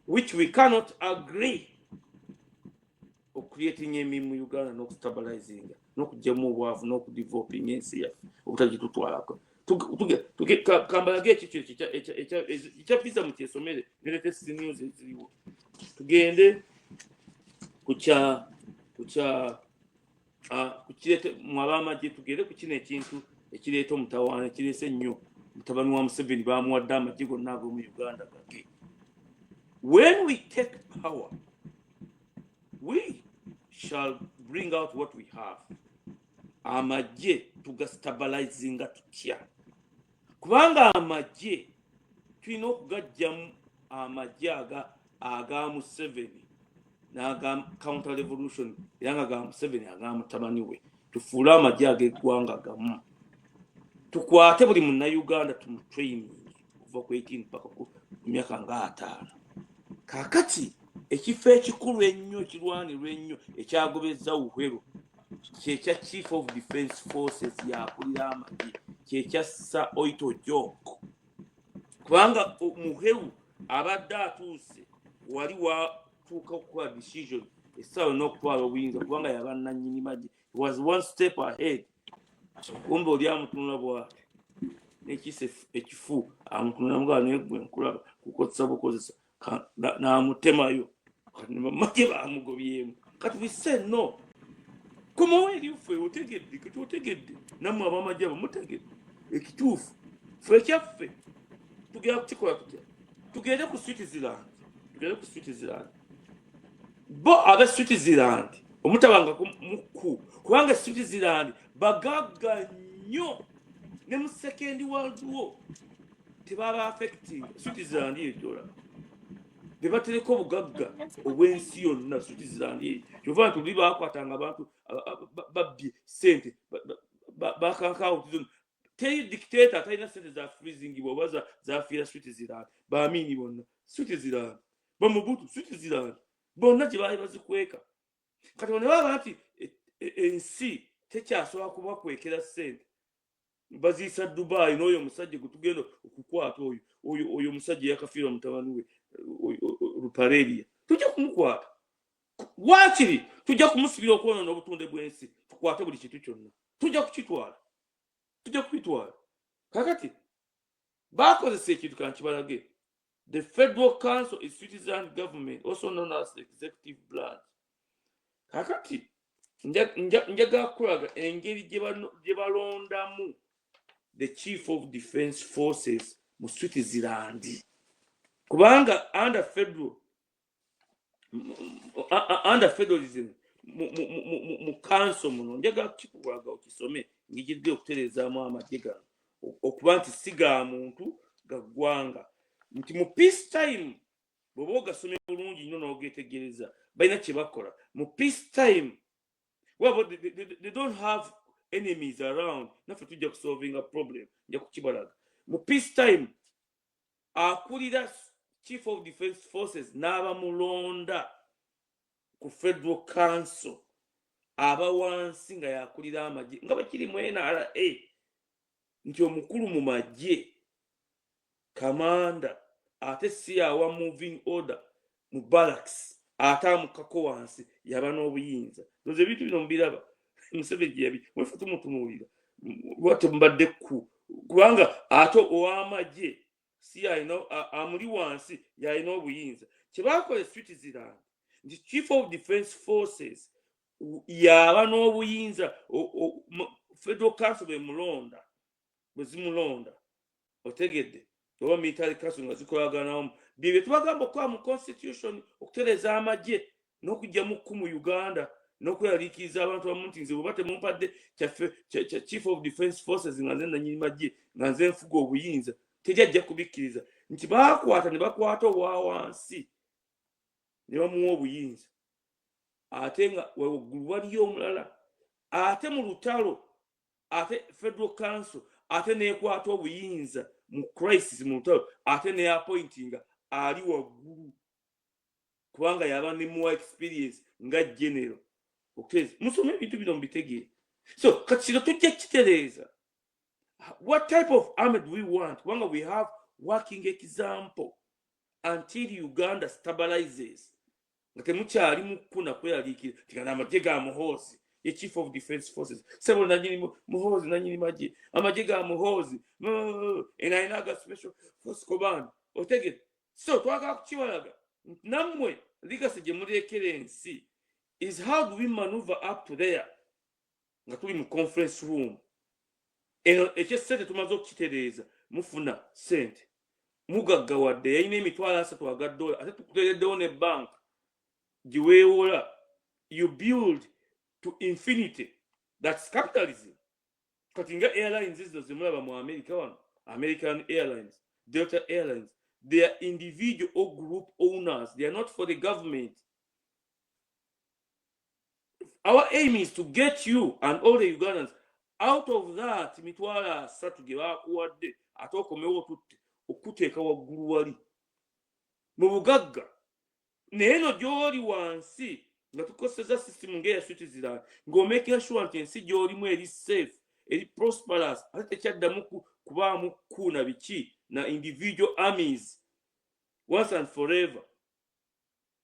which we cannot agree creating emirimu mu Uganda n'okustabilizinga n'okugyamu obwavu n'okudeveloping ensi yaffe obutagitutwalako. Kambalage ekyo ekya visa mukyesomere ne latest news eziriwo. Tugende ku kirete mwabamagye, tugende ku kino ekintu ekireeta omutawaana ekireese ennyo mutabani wa Museveni bamuwadde amagye gonna ag'omu Uganda gage. When we take power, we shall bring out what we have. Amagye tugastabilizinga tutya, kubanga amagye tulina okugajjamu amagye aga Museveni n'aga counter revolution era nga ga Museveni aga mutabani we, tufuule amagye ag'eggwanga gamu, tukwate buli munnayuganda tumutraining okuva ku 18 paka ku myaka nga 5. Kakati ekifo ekikulu ennyo ekirwanirwa ennyo ekyagobezza Uhuru kyekya Chief of Defence Forces yakulira amagye, kyekya Sir Oito Jok, kubanga Muheru abadde atuuse wali watuuka okukola decision essaawa n'okutwala obuyinza kubanga yaba nannyini magye, was one step ahead. Kumbe oli amutunula bw'ati n'ekiisa ekifu amutunula mugaa naye gwe nkulaba kukozesa bukozesa n'amutemayo magye bamugobyemu. Kati we say no. Kumawe eriufe otegedde kati otegedde nammwe abamagye bamutegedde ekituufu ffe ekyaffe tugenda kukikola tutya? Tugende ku Switzerland, bo abe Switzerland omutabanga muku, kubanga Switzerland bagagga nnyo ne mu Second World War tebaba affecting Switzerland yejola bebatereka obugagga obw'ensi yonna Switzerland ye kyova nti buli bakwatanga abantu babbye sente bakankawo teri dictator atalina sente za freezing bwoba zafiira Switzerland baamini bonna Switzerland bamubutu Switzerland bonna gye baali bazikweka. Kati bano baba nti ensi tekyasobola kubakwekera sente baziyisa Dubai n'oyo omusajja gwe tugenda okukwata oyo omusajja yakafiirwa mutabani we Ruparelia tujja kumukwata wakiri tujja kumusibira okwonoona obutonde bw'ensi tukwate buli kintu kyonna tujja kukitwala. Kakati bakozesa ekintu kankibalage. The Federal Council is Switzerland government, also known as the executive branch. Kakati njaga kulaga engeri gye balondamu the Chief of Defence Forces mu Switzerland, kubanga under federalism mu council muno njaga kikulaga okisome ngijidde okuterezaamu amagye gano okuba nti siga muntu gaggwanga nti mu peace time bw'oba ogasomye bulungi nnyo n'ogetegereza balina kye bakola mu peace time. Well, they don't have enemies around. Naffe tujja solving a problem nja kukibalaga mu peace time. Akulira Chief of Defence Forces n'abamulonda ku Federal Council aba wansi nga yakulira amagye nga bakiri mu NRA nti omukulu mu magye kamanda ate si awa moving order mu barracks ate amukako wansi yaba n'obuyinza. Nze ebintu bino mbiraba Museveni gye yabi mwefe tumutunuulira lwate mbadde kubanga ate ow'amagye si amuli wansi yalina obuyinza. Kye baakola Switzerland nti Chief of Defence Forces yaba n'obuyinza Federal Council bwe zimulonda otegedde oba military council nga zikolaganamu bye tubagamba okukola mu constitution okutereza amagye n'okugyamu mu Uganda n'okweyaliikiriza abantu bamu nti nze bweba temumpadde Chief of Defence Forces nga nze nanyini magye nga nze nfuga obuyinza tejajja kubikkiriza nti bakwata ne bakwata owa wansi ne bamuwa obuyinza ate nga waggulu waliyo omulala ate mu lutalo ate Federal Council ate neekwata obuyinza mu crisis mu lutalo ate ne appointinga ali waggulu kubanga yaba ne more experience nga general. Okay, musome bintu bino mbitegere. So kati kino tujja kitereeza, what type of army do we want? Kubanga we have working example until Uganda stabilizes. Nga temukyali mukuna kweyaliikira tigana amagye ga Muhoozi, ye chief of defense forces, sebo nanyini Muhoozi nanyini magye, amagye ga Muhoozi enainaga special force command. Otegere. So twagala kukiwalaga nammwe legacy gye muleekera ensi is how do we maneuver up to there nga tuli mu conference room. Ekyessente tumaze okukitereeza, mufuna sente, mugaggawadde yalina emitwalo 3 aga dola, ate tukuteereddewo ne bank giweewola. You build to infinity. That's capitalism. Kati nga airlines zino zemulaba mu America wano, American Airlines, Delta Airlines, they are individual or group owners. They are not for the government. Our aim is to get you and all the Ugandans out of that mitwala 3 gye bakuwadde ate okomewo okuteeka waggulu wali mu bugagga. Naye no gy'oli wansi nga tukoseza system ng'eya Switzerland ng'omaking sure nti ensi gy'olimu eri safe, eri prosperous, ate tekyaddamu kubaamu kuna biki na individual armies once and forever.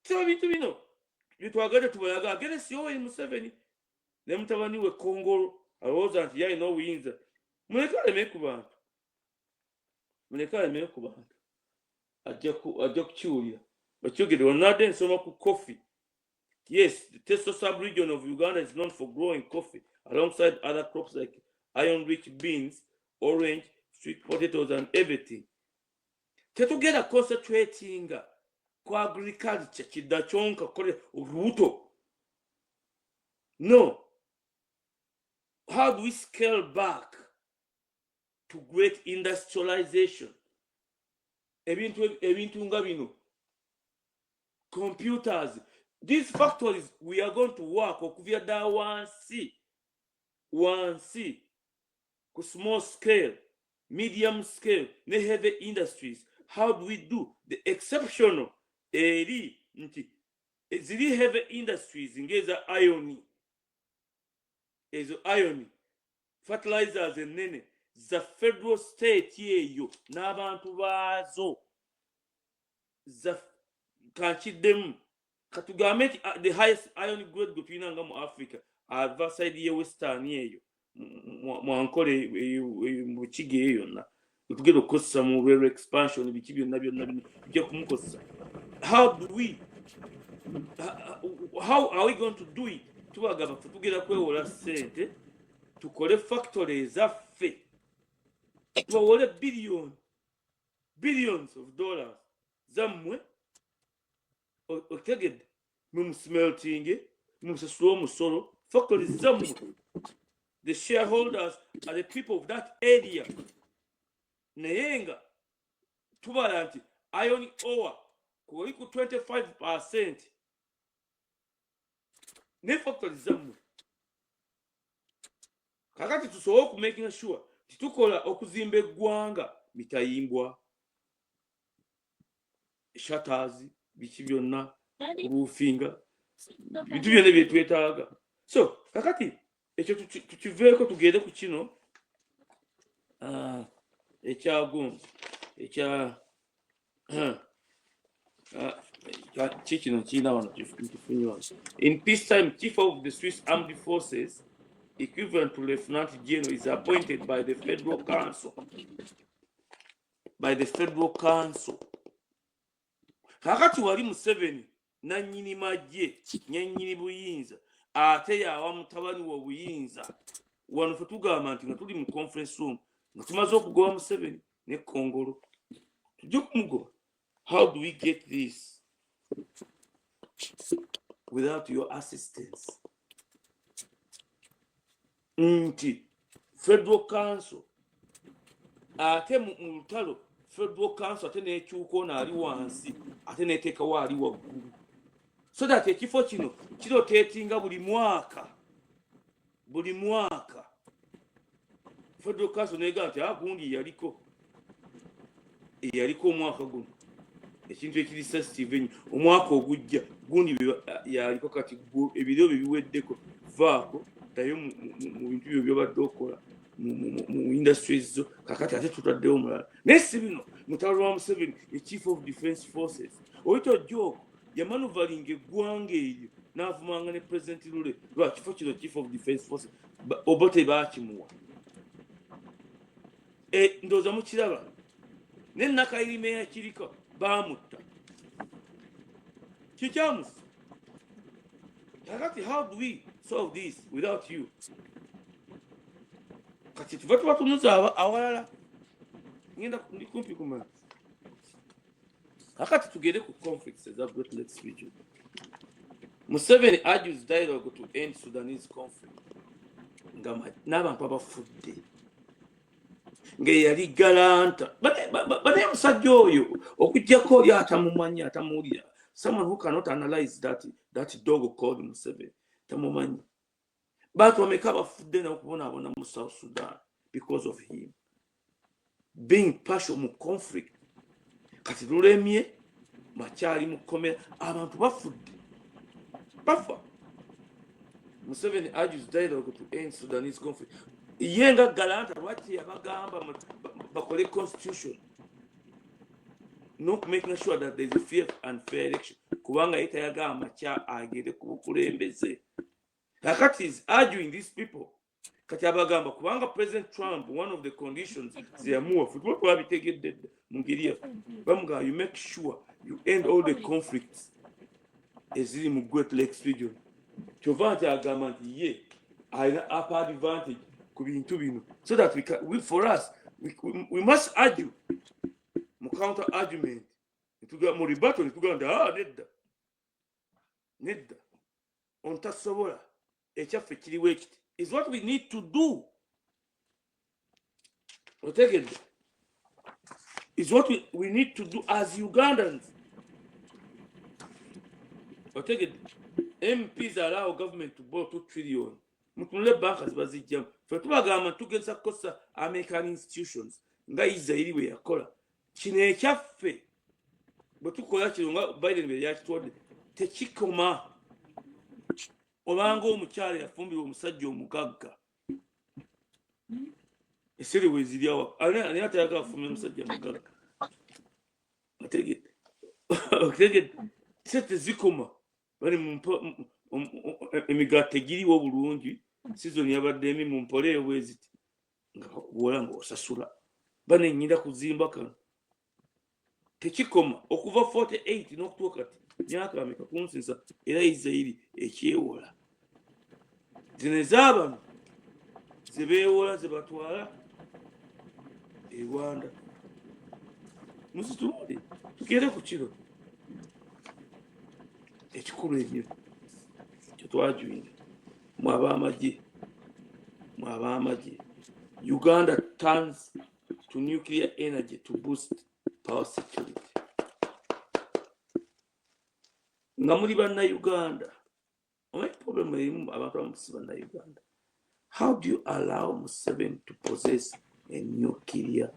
So bintu bino bitwagadde tubalaga agenesi Yoweri Museveni ne mutabani we Kongolo alowooza nti yalina obuyinza. Muleke aleme ku bantu, muleke aleme ku bantu, ajja kukiwulira bakyogere. Wanadde nsoma ku coffee. Yes, the Teso sub-region of Uganda is known for growing coffee alongside other crops like iron-rich beans, orange, sweet potatoes and everything. Tetugenda concentrating ku agriculture kidda kyonka kole olubuto. No. How do we scale back to great industrialization? Ebintu nga bino, computers, these factories we are going to work okuvya da wansi ku small scale, medium scale ne heavy industries. How do we do the exceptional eri nti ziri heavy industries ngeza iron, ezo iron fertilizers enene za federal state yeyo n'abantu baazo za kankiddemu. Katugambe the highest iron grade gwe tulina nga mu Africa ava side ye western yeyo mwankole mu Kige eyo yonna tugenda okukozesa mu railway expansion biki byonna bijja kumukozesa. How are we going to do it? Tubagamba tugenda kwewola sente tukole factory ezaffe tuwole billions of dollars zammwe otegedde mu smelting musasula omusolo factories zammwe. The shareholders are the people of that area. Naye nga tubala nti iron ore kuli ku 25% ne factories zammwe. Kakati tusobola okumaking sure titukola okuzimba eggwanga bitayimbwa, shutters, biki byonna, roofinga, bintu byonna bye twetaaga. So kakati ekyo tukiveeko tugende ku kino ekyagunzi ekya kikino kirina wano kifunye wano. In peacetime, chief of the Swiss Armed Forces equivalent to Lieutenant General is appointed by the Federal Council. Kakati wali Museveni nannyini magye nyannyini buyinza ate yawa mutabani wa buyinza wano fe tugamba nti nga tuli mu conference room nga tumaze okugoba Museveni ne Kongolo tujja kumugoba. How do we get this without your assistance? Nti Federal Council ate mu lutalo Federal Council ate nekyuka ono ali wansi ate neteekawo ali waggulu, so that ekifo kino kiroteetinga buli mwaka Federal Council negamba nti gundi yaliko omwaka guno ekintu ekiri sensitive ennyo omwaka ogujja gundi yaliko kati ebiro bye biweddeko vaako ddayo mu bintu byo byobadde okola mu industries zo kakati ate tutaddewo omulala naye si bino mutalo wa Museveni chief of defense forces oyita ojjoko yamanuvalinga eggwanga eryo n'avumanga ne president Lule lwa kifo kino chief of defense forces oba tebaakimuwa ndowooza mukiraba n'ennakayirime yakiriko baamutta kikyamusa kakati how do we solve this without you kati tuva tubatunuza awalala ngenda ndi kumpi kumala kakati tugende ku conflicts eza Great Lakes region. Museveni argues dialogue to end Sudanese conflict nga n'abantu abafudde nga yali galanta bane musajja oyo okujjako oli atamumanyi atamuwulira someone who cannot analyze that dog called Museveni tamumanyi bantu bameka bafudde n'okubonaabona mu South Sudan because of him being partial mu conflict kati lulemye makyali mukomera abantu bafudde bafa. Museveni argues dialogue to end Sudanese conflict. Yenga galanta lwaki yabagamba bakole constitution not making sure that there is a fair and fair election kubanga yetayagamba makya agere ku bukulembeze kakati is arguing these people kati abagamba kubanga President Trump one of the conditions ziyamuwa futuwa twabitegedde mu ngeri yaffe bamuga you make sure you end all the conflicts eziri mu Great Lakes region kyova nti agamba nti ye alina upper advantage ku bintu bino so that for us we must argue mu counter argument mu rebuttal netugamba nedda ontasobola ekyaffe kiriwo ekiti is what we need to do. Is what we need to do as Ugandans. MPs allow government to borrow 2 trillion. Mutunule bankers bazijjamu. Fe tubagamba tugeza kukosa American institutions nga Israeli bwe yakola. Kino ekyaffe bwe tukola kino nga Biden bwe yakitwadde tekikoma. Olanga omukyala yafumbirwa omusajja omugagga esiri weziryawo ani atayagala afumbe omusajja mugagga otegedde sente zikoma bali emigatte giriwo bulungi sizoni yabadde emi mu mpoleeyo bweziti nga wola ngaosasula banenyinda kuzimba kano tekikoma okuva 48 n'okutuuka kati myaka ameka kunsinsa era Israeli ekyewola zino ez'abantu zebeewola zebatwala e Rwanda muzitulunde tugere ku kiro ekikulu ennyo kyetwajuinga mwabamagye Uganda turns to nuclear energy to boost power security nga muli bannayuganda omanyi problem erimu abantu abamusi bannayuganda how do you allow Museveni to possess a nuclear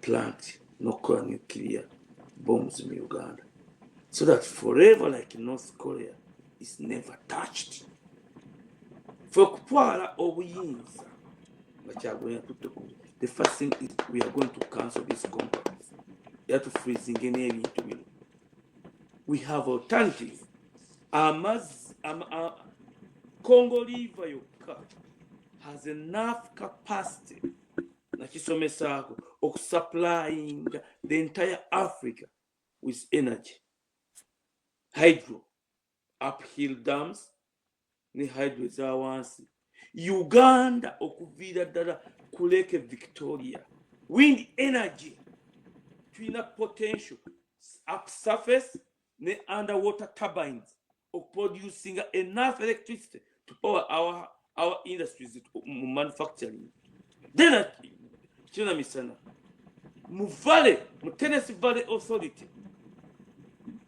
plant n'okukola nuclear bombs in Uganda so that forever like North Korea is never touched for okutwala obuyinza nga Kyagulanyi atutte ku the first thing is we are going to cancel this contract yatufulizinga n'ebintu bino. We have alternatives. Congo River yokka has enough capacity nakisomesako supplying the entire Africa with energy. Hydro, uphill dams, ne hydro za wansi. Uganda okuviira ddala ku Lake Victoria. Wind energy, tulina potential up surface ne underwater turbines of producing enough electricity to power our industries manufacturing. Then China misana mu Tennessee Valley Authority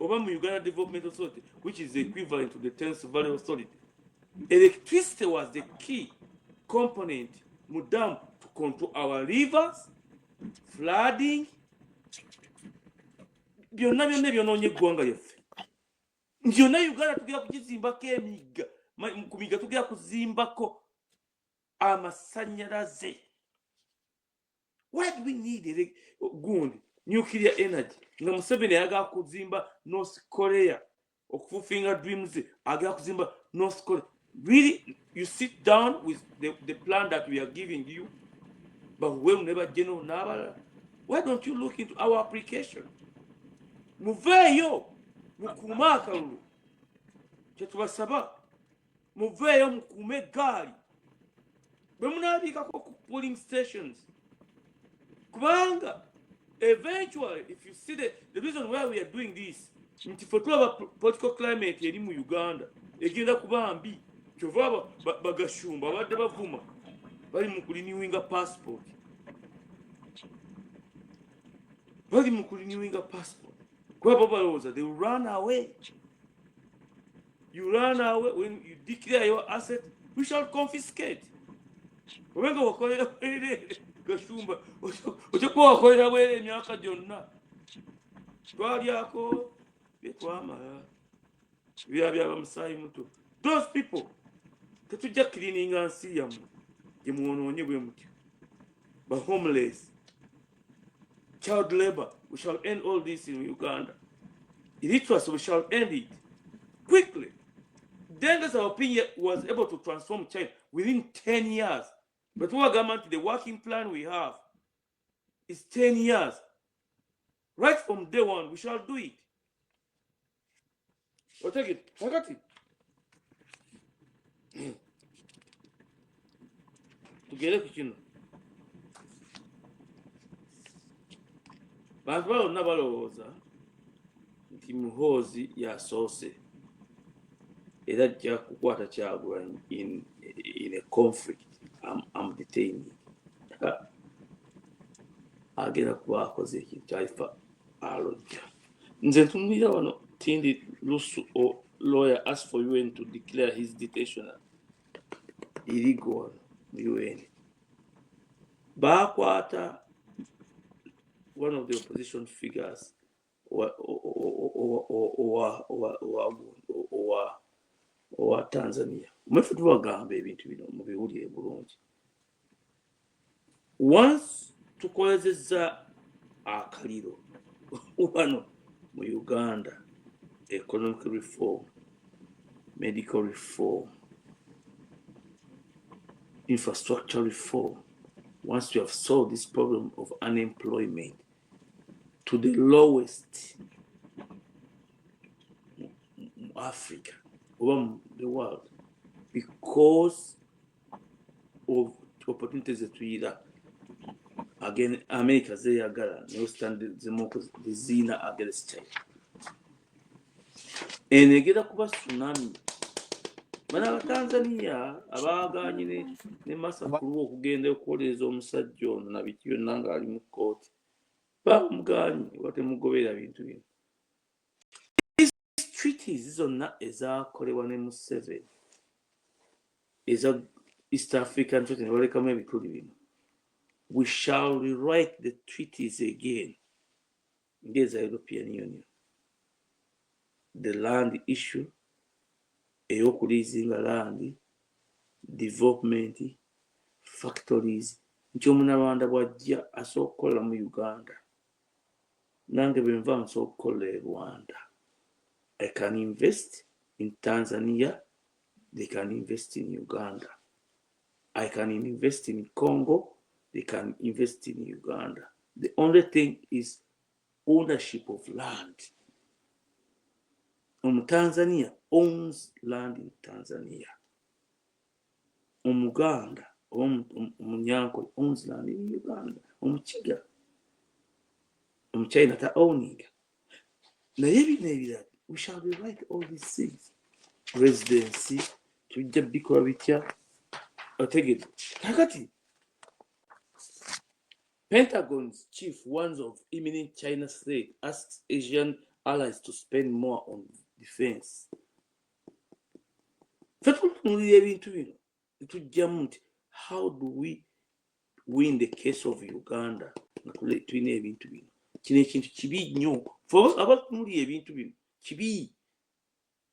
oba mu Uganda Development Authority, which is equivalent to the Tennessee Valley Authority. Electricity was the key component mu dam to control our rivers, flooding, byonna byonoonye eggwanga lyaffe. Byonna Uganda tugenda kugizimbako emigga, ku migga tugenda kuzimbako amasannyalaze. Why do we need gundi nuclear energy? Nga Museveni ayagala kuzimba North Korea, okufufinga dreams agala kuzimba North Korea. Really, you sit down with the plan that we are giving you, but we'll never general nabala. Why don't you look into our application? Muveyo mukume akalulu kyetubasaba, muveyo mukume eggaali bwe munaabikako ku polling stations, kubanga eventually if you see the reason why we are doing this, nti fe tulaba political climate eri mu Uganda egenda kuba mbi, kyova bagashumba badde bavuma bali mu kulinewinga passport, bali mu kulinewinga passport kuba balowooza they will run away. You run away when you declare your asset, we shall confiscate. Obenga wakolera bwere gashumba ochokuwa wakolera bwere emyaka gyonna twalyako byetwamala byaba musaayi muto. Those people tetujja cleaninga nsi yammwe gye mwonoonye bwe mutyo, ba homeless, child labor. We shall end all this in Uganda. Illiteracy, we shall end it quickly. Denga's opinion was able to transform China within 10 years. But what government, the working plan we have is 10 years. Right from day one, we shall do it. I'll take it. I got it. Together, you know. Bantu balonna balowooza nti Muhoozi yasoose era ajja kukwata Kyagulanyi in a conflict. I'm detaining. Agenda kuba akoze ekintu kyalifa alojja. Nze ntunulira wano Tindi Lusu lawyer asked for UN to declare his detention illegal mu UN. Bakwata one of the opposition figures or Tanzania. Once tukolezeza akaliro wano mu Uganda, economic reform, medical reform, infrastructure reform, once you have solved this problem of unemployment to the lowest in Africa, over the world, because of opportunities that we have. Again, America, they are going to stand the Zina against China. And they get a tsunami. Mana Tanzania, abaganye ne masakuru okugenda okukoleza omusajja ono na biti byonna ng'ali mu kkooti. Bamuganye batemugobera bintu bino. These treaties zonna ezaakolebwa ne Museveni eza East African treaty ne balekamu ebituli bino. We shall rewrite the treaties again. Ngeza European Union. The land issue, eyokulizinga land, development, factories, nti omunalwanda bwajja asookola mu Uganda. Nange benva nsookola e Rwanda. I can invest in Tanzania, they can invest in Uganda. I can invest in Congo, they can invest in Uganda. The only thing is ownership of land. Tanzania owns land in Tanzania. Umuganda, Munyanko owns land in Uganda. Umuchiga, China ta owning. Na that we shall rewrite all these things. Residency, to just be bitya. I'll take it. Takati. Pentagon's chief warns of imminent China threat, asks Asian allies to spend more on defense. How do we win the case of Uganda? kino ekintu kibi nnyo abatumuli ebintu bino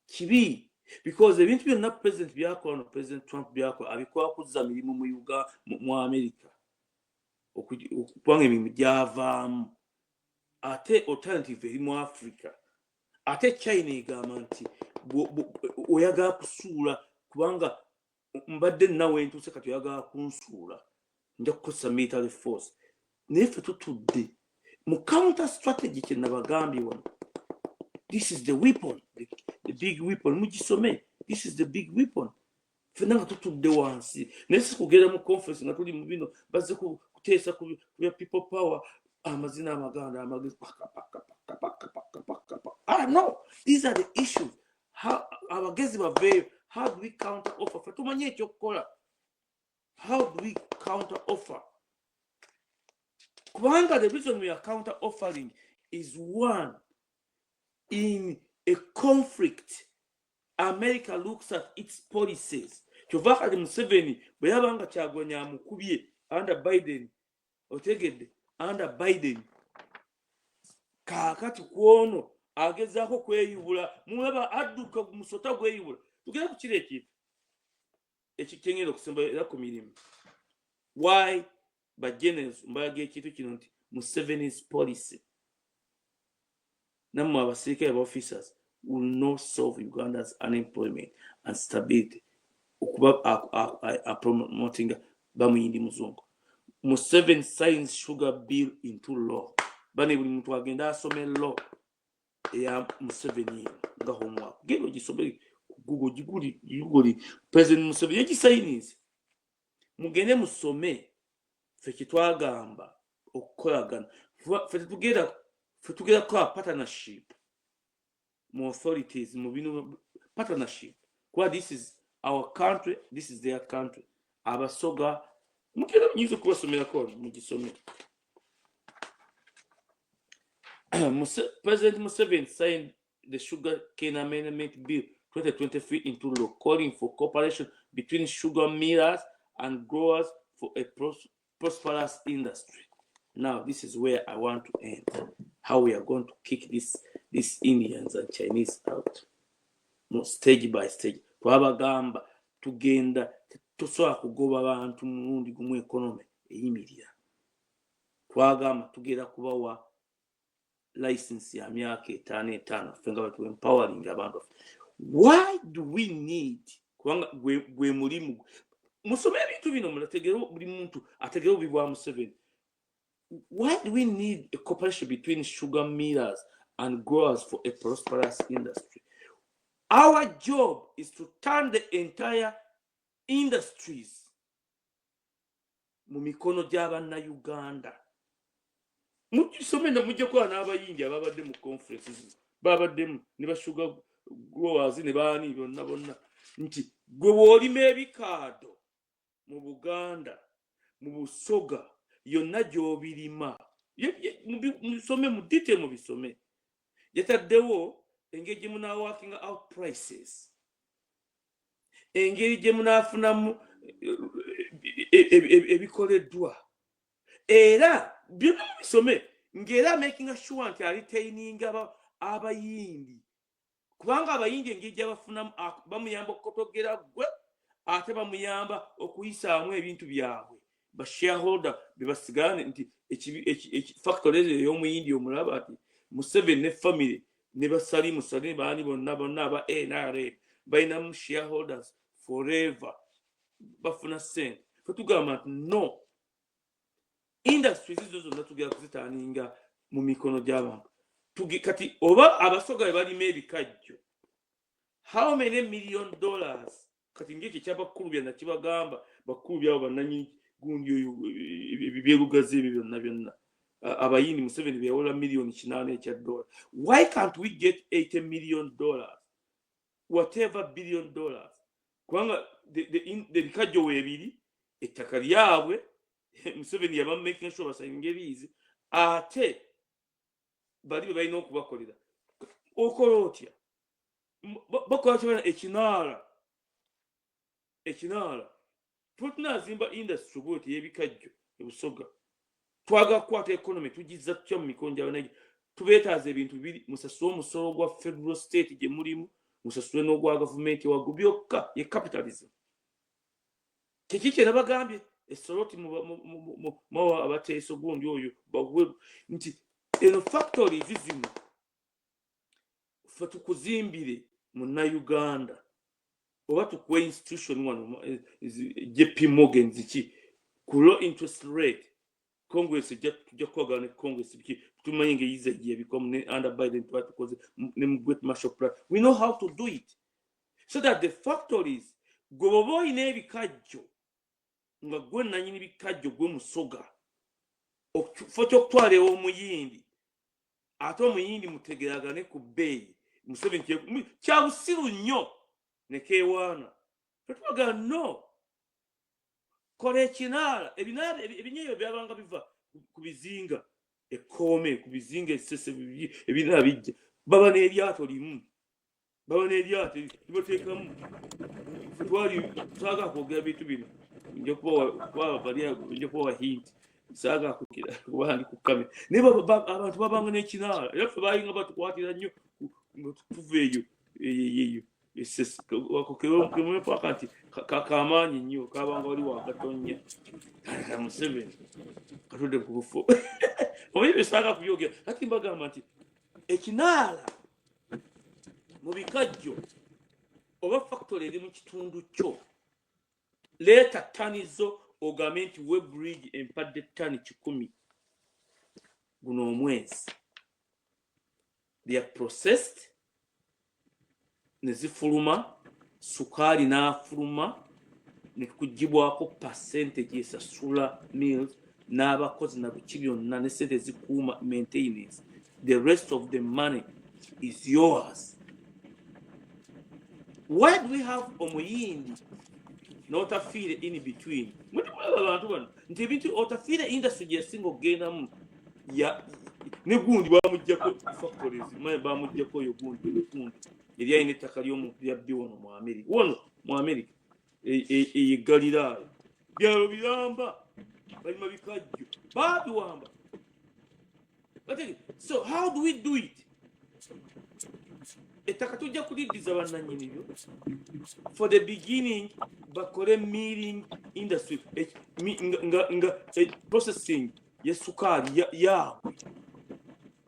kibi because ebintu byonna president byakola no president Trump byakola abikola kuzza mirimu mu America okubanga emirimu gyavaamu ate alternative eri mu Africa ate China egamba nti oyagala kusuula kubanga mbadde nawe ntuuse kati oyagala kunsuula nja kukozesa military force naye ffe tutudde mu counter strategy kye nabagambye wano. This is the weapon, the big weapon. Mugisome, this is the big weapon. Fena nga tutudde wansi naye sikugenda mu conference nga tuli mu bino bazze kuteesa ku people power amazina amaganda amagezi no, these are the issues. How abagezi bave, how do we counter offer? Fatumanye ekyokukola. How do we counter offer? Kubanga the reason we are counter offering is one, in a conflict America looks at its policies. Kyova kati Museveni bwe yabanga Kyagulanyi amukubye under Biden otegedde under Biden kaakati kwono agezaako kweyubula mulaba adduka musota gweyubula tugenda ku kiri ekintu ekikengera okusemba era ku mirimu. Why bajenes mbaga ekintu kino nti Museveni's policy nammwe abasirikale aba officers will not solve Uganda's unemployment and stability okuba promoting bamuyindi muzungu. Museveni signs sugar bill into law. Bane buli muntu agenda asome law ya Museveni nga homework gendo gisome Google President Museveni yagisayinize mugende musome ffe kitwagamba okukolagana ffe tugenda kwa partnership mu authorities mu bino partnership kwa this is our country, this is their country. Abasoga mugenda nyizo kubasomera ko mugisome. President Museveni signed the Sugar Cane Amendment Bill 2023 into law, calling for cooperation between sugar millers and growers for a prosperous industry. Now, this is where I want to end. How we are going to kick these Indians and Chinese out, stage by stage. Twabagamba tugenda tusobola kugoba abantu mulundi gumu economy eyimirira. Twagamba tugenda kubawa license ya myaka 5 fenga batu empowering abantu. Why do we need kubanga gwe mulimu musome ebintu bino mulategera buli muntu ategera obibwa Museveni? Why do we need a cooperation between sugar millers and growers for a prosperous industry? Our job is to turn the entire industries mu mikono gy'abanna Uganda. Mukisome na mujje kwa n'abayindi ababadde mu conferences babadde ne ba sugar growers ne baani bonna nti gwe wolima ebikaado mu Buganda mu Busoga yonna gy'obirima musome mu detail mu bisome yataddewo engeri gye muna working out prices, engeri gye munaafunamu ebikoleddwa era byonna mu bisome ng'era making sure nti alitaininga abayindi kubanga abayindi engeri gye bafunamu bamuyamba okukotogera gwe ate bamuyamba okuyisaamu ebintu byabwe ba shareholder bebasigane nti factory ey'omuyindi omulaba ati Museveni ne family ne basali musali baani bonna aba NRA balinamu shareholders forever bafuna sente. Fatugamba nti no, industries izo zonna tugenda kuzitaaninga mu mikono gy'abantu kati oba abasoga balima ebikajjo how many $million kati ngeki kyabakulu na kibagamba bakulu byabo bananyi gundi oyo ebyerugazi ebyo byonna abayindi Museveni bewola $8 million. Why can't we get $80 million, whatever $1 billion? Kubanga the bikajjo webiri ettaka lyabwe Museveni yaba making sure basayinga ebizi ate bali balina okubakolera okola otya bakola kyabana ekinaala tutunazimba industry bwoti yebikajjo ebusoga twaga kwata economy tugiza tutya mu mikono gy'abanayi tubeetaaza ebintu bibiri musasule omusolo gwa federal state gye mulimu musasule n'ogwa gavumenti waggulu byokka ye capitalism kiki kye nabagambye essoloti muwa abateeso gundi oyo bawe nti eno factories zimu ffe tukuzimbire munnayuganda oba tukuwa institution wano JP Morgan ziki ku low interest rate Congress tujja kukwagala ne Congress biki tumanyi ng'eyiza gye bikomu ne under Biden twatukoze ne mu Great Marshall Plan. We know how to do it so that the factories gwe bw'oba olina ebikajjo nga gwe nanyini bikajjo gwe musoga okifo ky'okutwala ew'omuyindi ate omuyindi mutegeragane ku bbeeyi Museveni kyabusiru nnyo ne keewaana tetwaga no kola ekinaala ebinyeebyo byabanga biva ku bizinga ekkoome ku bizinga esese ebinaala bijja baba n'eryato limu baba n'eryato libateekamu twagala kwogera bintu bino nja kubawa hint saaga kukira kuba ndi ku kamera naye abantu babanga n'ekinaala era ffe baayinga batukwatira nnyo tuva eyo kemwepaaka nti kamaanyi nnyo kabanga wali wagatonnya Museveni katudde ku bufo omanyi besaaga kubyogera ati mbagamba nti ekinaala mu bikajjo oba factory eri mu kitundu kyo leeta ttanizo ogambe nti we bridge empadde ttani 100 guno omwezi they are processed nezifuluma sukaali n'afuluma ne kugibwako percentage esasula mills n'abakozi na buki byonna ne sente zikuuma maintenance the rest of the money is yours. Why do we have omuyindi n'otafiire in between abantu bano nti ebintu otafiire industry gyesinga okugendamu ne gundi bamuggyako factories bamuggyako oyo gundi eri alina ettaka ly'omuntu wano mu America Egye Lya byalo biramba balima bikajjo babiwamba. So how do we do it? Ettaka tujja kuliddiza bannannyini byo for the beginning bakole milling industry nga processing yesukaali yaabwe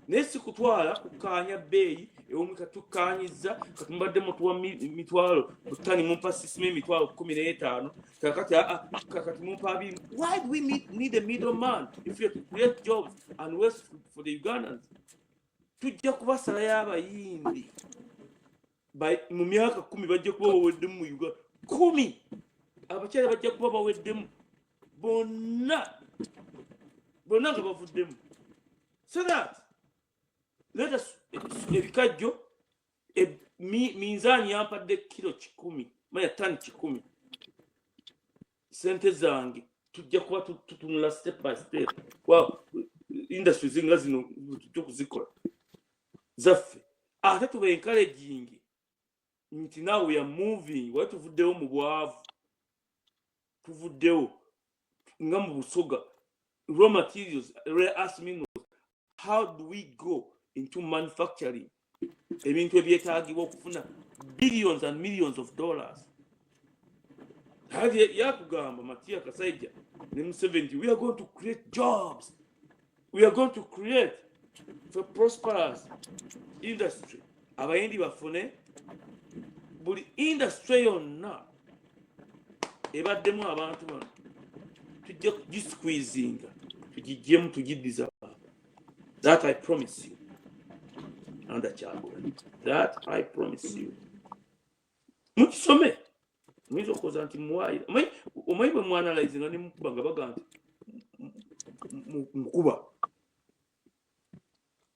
naye si kutwala kukaanya bbeeyi ew'omwika tukkaanyiza katumbadde mutuwa mitwalo butani mumpa sisime emitwalo 15 kakati mumpa 20. Why do we need a middleman if we have to create jobs and waste for the Ugandans? Tujja kubasalayo abayindi mu myaka 10 bajja kuba baweddemu mu Uganda 10 abakyala bajja kuba baweddemu bonna nga bavuddemu so that let us ebikajjo minzaani yampadde kilo 10 maya tani 10 sente zange tujja kuba tutunula step by step industry zinga zino tujja kuzikola zaffe ate tuba encouraging nti now we are moving wali tuvuddewo mu bwavu tuvuddewo nga mu busoga raw materials rare earth minerals. How do we go into manufacturing ebintu ebyetaagibwa okufuna billions and millions of dollars? Yakugamba Matia Kasaija ne Museveni, we are going to create jobs, we are going to create for prosperous industry. Abayindi bafune buli industry yonna ebaddemu abantu bano tujja kugisqueezinga tugijjemu tugiddiza. That I promise you. Under Kyagulanyi. That I promise you. Mukisome. Mwiza okoza nti muwaayira. Omanyi bwe mwanalyze nga ne mukuba nga baga nti mukuba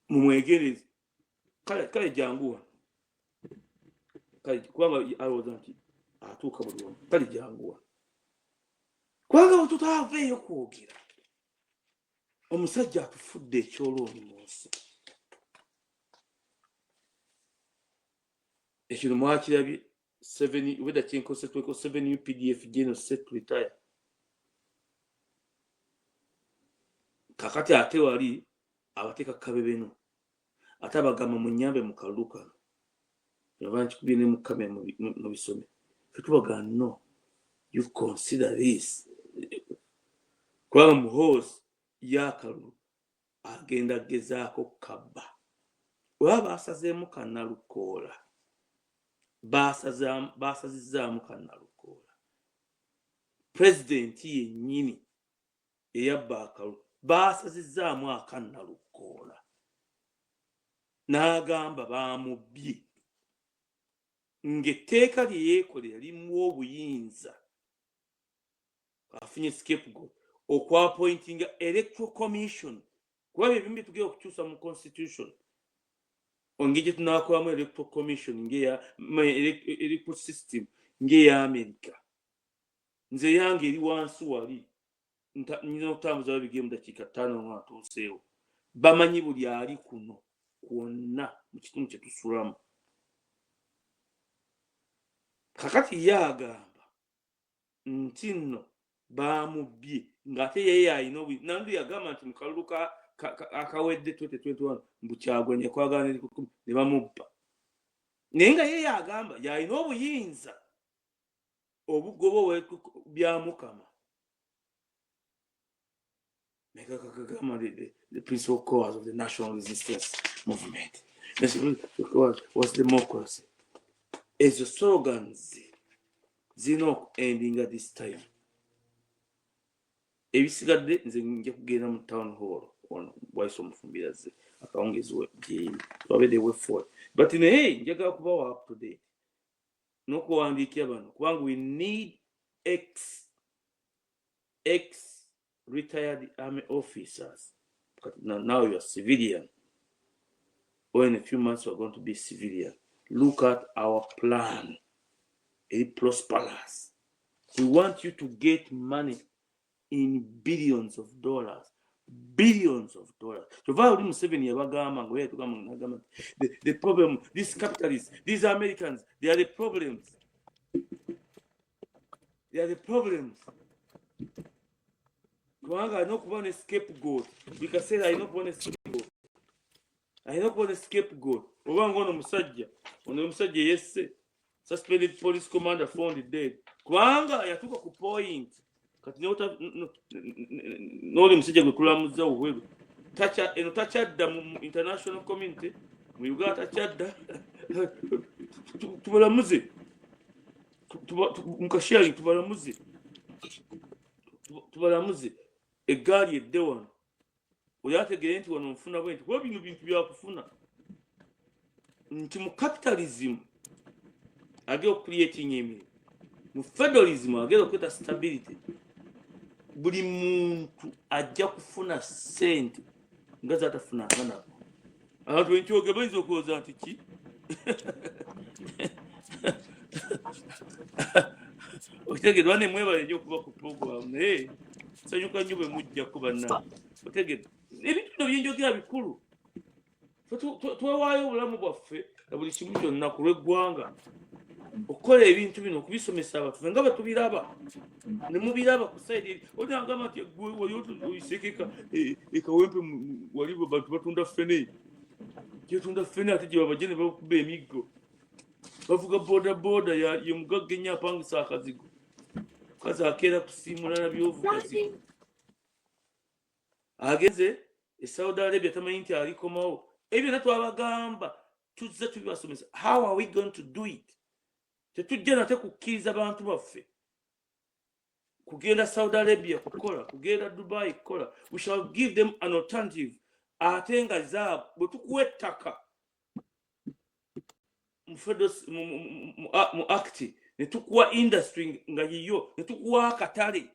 mumwegereze kale janguwa kale kubanga alowooza nti atuuka buli wamu kale janguwa kubanga tutaaveeyo kwogera omusajja atufudde ekyolooni mu nsi ekino mwakirabye 7 weda kyenkose tweko 7 UPDF general set to retire kakati ate wali abateeka kabebeno ate abagamba munyambe mu kalulu kano yaba nkikubye ne mukame mu bisome fetubaga no you consider this kubanga Muhoozi yakalulu agenda gezaako kabba oba basazeemu kannalukoola basazizaamu kannalukoola pulezidenti yennyini eyabba akalulu basazizaamu akannalukoola n'agamba bamubbye ng'etteeka lye yeekolera limuwa obuyinza afunye scapegoat okwapointinga electoral commission kuba bye bimu bitugenda okukyusa mu constitution ongeri gye tunaakolamu electoral commission electoral system ng'eya America nze yange eri wansi wali nyina okutambuza babigire mu dakiika 5 nga atuuseewo bamanyi buli ali kuno kwonna mu kitundu kye tusulamu kakati ye agamba nti nno bamubbye ng'ate yeye alina nandu yagamba nti mu kalulu akawedde 2021 mbukyagwanye kwagala ne bamubba naye nga yeye agamba yalina obuyinza obugoba bya Mukama the principal cause of the national resistance movement was democracy. Ezo slogans zino ending at this time. Ebisigadde nze nja kugenda mu town hall on Bwaiso Mufumbiraze akawongezwa byeri twabede we for but naye njagala kubawa up to date n'okuwandiikira bano kubanga we need ex retired army officers. Now you are civilian, or in a few months you are going to be civilian. Look at our plan. It prospers. We want you to get money in billions of dollars. Billions of dollars. So Museveni the problem, these capitalists, these Americans, they are the problems. They are the problems. I know one a scapegoat. Because say I know one a scapegoat. I know one a scapegoat. One on Musajja. On the Musajja, yes, suspended police commander found dead. Kwanga ya tuko ku point. Kati no Musajja gukulamuza uwewe. Tachadda mu international community. Mu Uganda tachadda. Tubalamuze. Mukashari tubalamuze. Tubalamuze. Egali edde wano oyategere nti wano nfuna bwenti kuba bino bintu byakufuna nti mu capitalism agera creating emirimu mu federalism agera okweta stability buli muntu ajja kufuna sente nga zatafunanga nabo abantu enkyoge bayinza okulowooza nti ki okitegeera wane mwebale nnyo okuba ku program naye sanyuka nnyo bwe mujjako bannange otegedde ebintu bino byenjogera bikulu twewaayo obulamu bwaffe na buli kimu kyonna ku lw'eggwanga okukola ebintu bino okubisomesa abaffe nga bwe tubiraba ne mubiraba ku sayidi eri olagamba nti wali oyiseekeka ekawempe wali bantu batunda ffene gyetunda ffene ate gye babajje ne bakuba emiggo bavuga bodaboda ye mugagga ennyo apangisa akazigo kazi akeera kusiimula na byovugazigo agenze Saudi Arabia tamanyi nti alikomawo ebyo natwabagamba tuzze tubibasomesa. How are we going to do it? Tetujja nate kukkiriza bantu baffe kugenda Saudi Arabia kukola, kugenda Dubai kukola. We shall give them an alternative. Ate nga zaabwe bwe tukuwa ettaka mu act ne tukuwa industry nga yiyo ne tukuwa akatale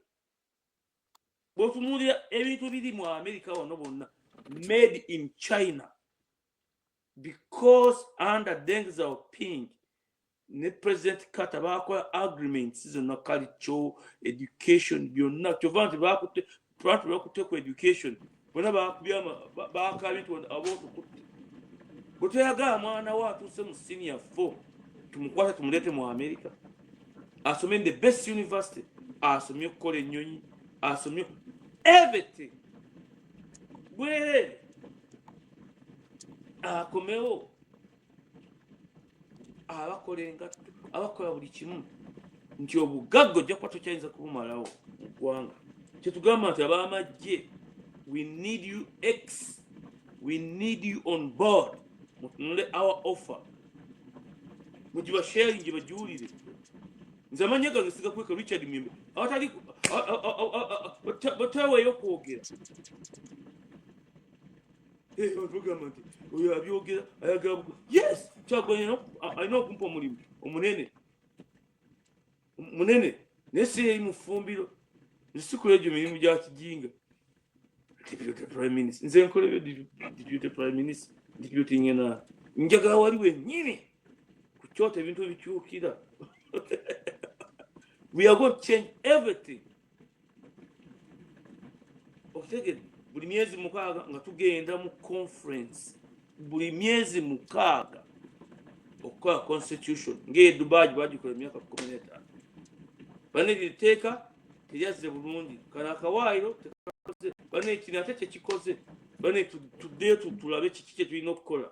bw'otunuulira ebintu biri mu America wano bonna made in China because under Deng Xiaoping ne President Carter bakola agreements zonna culture education byonna kyova nti bakutte ku education bonna bakabye nti abootukutte bwe toyagala mwana we atuuse mu senior 4 tumukwata tumuleete mu America asomye the best university asomye okukola ennyonyi asomye everything bwere akomewo abakola engatto abakola buli kimu nti obugagga ojja kuba tokyayinza kubumalawo mu ggwanga kyetugamba nti ab'amagye we need you we need you on board mutunule our offer mugiba sharing gye bagiwulire nze amanya gange sigakweka Richard Mimbe abatali bataweeyo kwogera bagamba nti oyo abyogera ayagala yes Kyagulanyi alina okumpa omulimu omunene naye si eri mu ffumbiro nsikula egyo mirimu gya kijinga deputy prime minister nze nkola ebyo deputy prime minister deputy ngena njagala wali wennyini ku kyoto ebintu ebikyukira we are going to change everything okutegedde buli myezi 6 nga tugenda mu conference buli myezi 6 okukola constitution ng'edubaji bagikola emyaka 15 banegiteeka teryazze bulungi kana akawaayiro tekakoze bane kino ate kyekikoze bane tuddeyo tulabe kiki kye tulina okukola